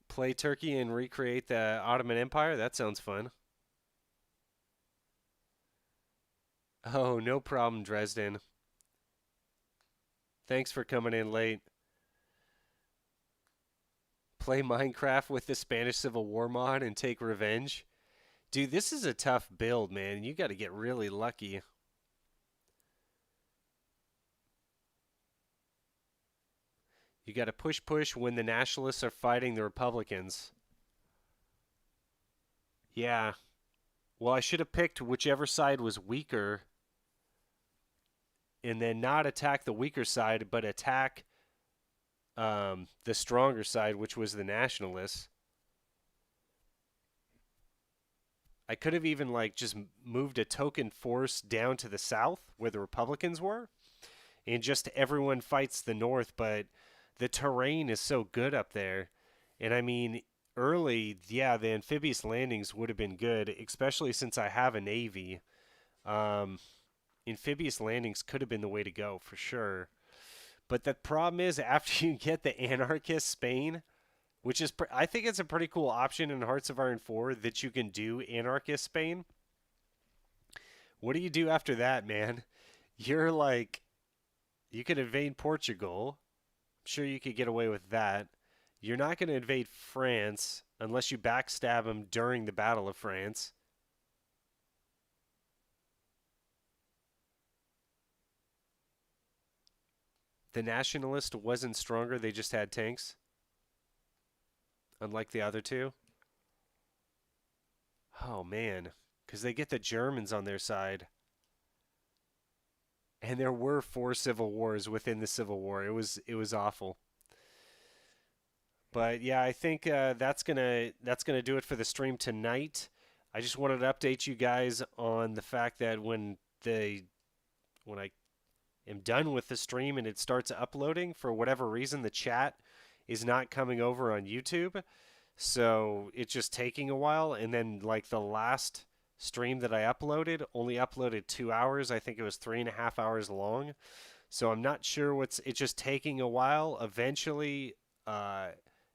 Play Turkey and recreate the Ottoman Empire? That sounds fun. Oh, no problem, Dresden. Thanks for coming in late. Play Minecraft with the Spanish Civil War mod and take revenge? Dude, this is a tough build, man. You got to get really lucky. You got to push when the nationalists are fighting the Republicans. Yeah. Well, I should have picked whichever side was weaker and then not attack the weaker side, but attack the stronger side, which was the nationalists. I could have even like just moved a token force down to the south where the Republicans were, and just everyone fights the north. But the terrain is so good up there, and I mean, early, yeah, the amphibious landings would have been good, especially since I have a navy. Um, amphibious landings could have been the way to go for sure. But the problem is, after you get the Anarchist Spain, which is I think it's a pretty cool option in Hearts of Iron 4 that you can do Anarchist Spain. What do you do after that, man? You're like, you could invade Portugal. I'm sure you could get away with that. You're not going to invade France unless you backstab them during the Battle of France. The Nationalist wasn't stronger, they just had tanks, unlike the other two. Oh, man. Because they get the Germans on their side. And there were 4 civil wars within the Civil War. It was awful. But yeah, I think that's gonna do it for the stream tonight. I just wanted to update you guys on the fact that when I am done with the stream and it starts uploading, for whatever reason, the chat is not coming over on YouTube. So it's just taking a while. And then, like, the last stream that I uploaded only uploaded 2 hours. I think it was 3.5 hours long. So I'm not sure it's just taking a while. Eventually,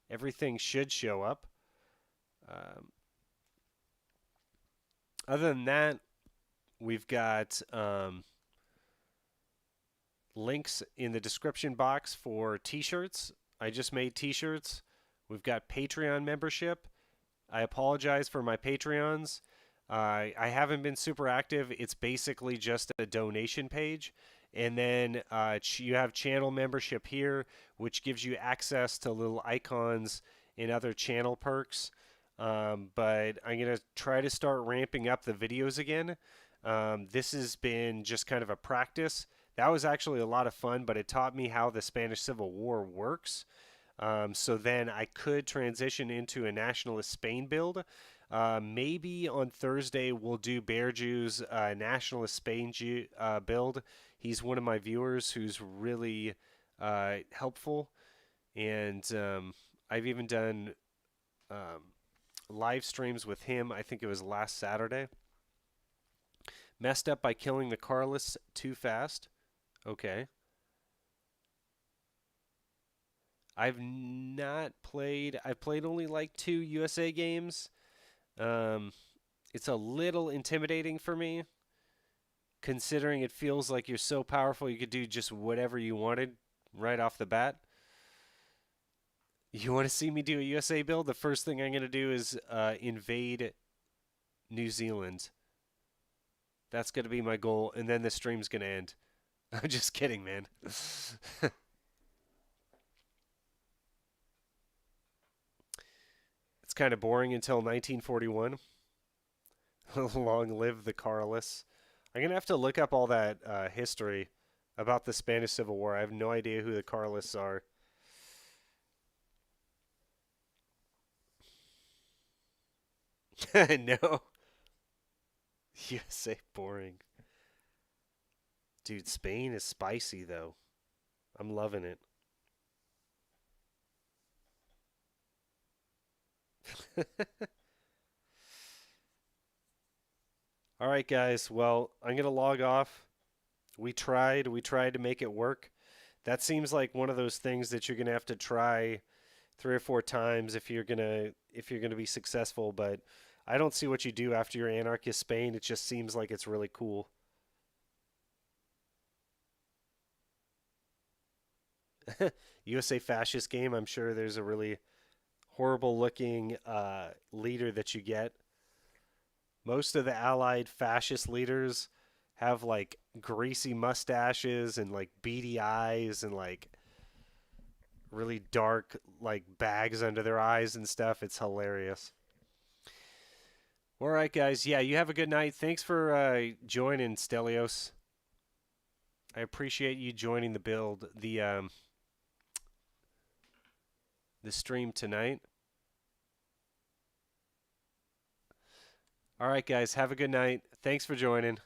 everything should show up. Um, Other than that, we've got links in the description box for t-shirts. I just made t-shirts. We've got Patreon membership. I apologize for my Patreons. I haven't been super active. It's basically just a donation page. And then you have channel membership here, which gives you access to little icons and other channel perks. But I'm going to try to start ramping up the videos again. This has been just kind of a practice. That was actually a lot of fun, but it taught me how the Spanish Civil War works. So then I could transition into a Nationalist Spain build. Maybe on Thursday we'll do Bearjew's Nationalist Spain build. He's one of my viewers who's really helpful, and I've even done live streams with him. I think it was last Saturday. Messed up by killing the Carlists too fast. Okay. I've not played. I've played only like 2 USA games. Um, it's a little intimidating for me, considering it feels like you're so powerful you could do just whatever you wanted right off the bat. You want to see me do a USA build? The first thing I'm going to do is invade New Zealand. That's going to be my goal, and then the stream's going to end. I'm just kidding, man. It's kind of boring until 1941. Long live the Carlists. I'm going to have to look up all that history about the Spanish Civil War. I have no idea who the Carlists are. No. USA boring. Dude, Spain is spicy, though. I'm loving it. All right, guys. Well, I'm going to log off. We tried to make it work. That seems like one of those things that you're going to have to try 3 or 4 times if you're going to be successful, but I don't see what you do after your Anarchist Spain. It just seems like it's really cool. USA fascist game. I'm sure there's a really horrible looking leader that you get. Most of the allied fascist leaders have like greasy mustaches and like beady eyes and like really dark like bags under their eyes and stuff. It's hilarious. All right, guys. Yeah, you have a good night. Thanks for joining, Stelios. I appreciate you joining the stream tonight. All right, guys, have a good night. Thanks for joining.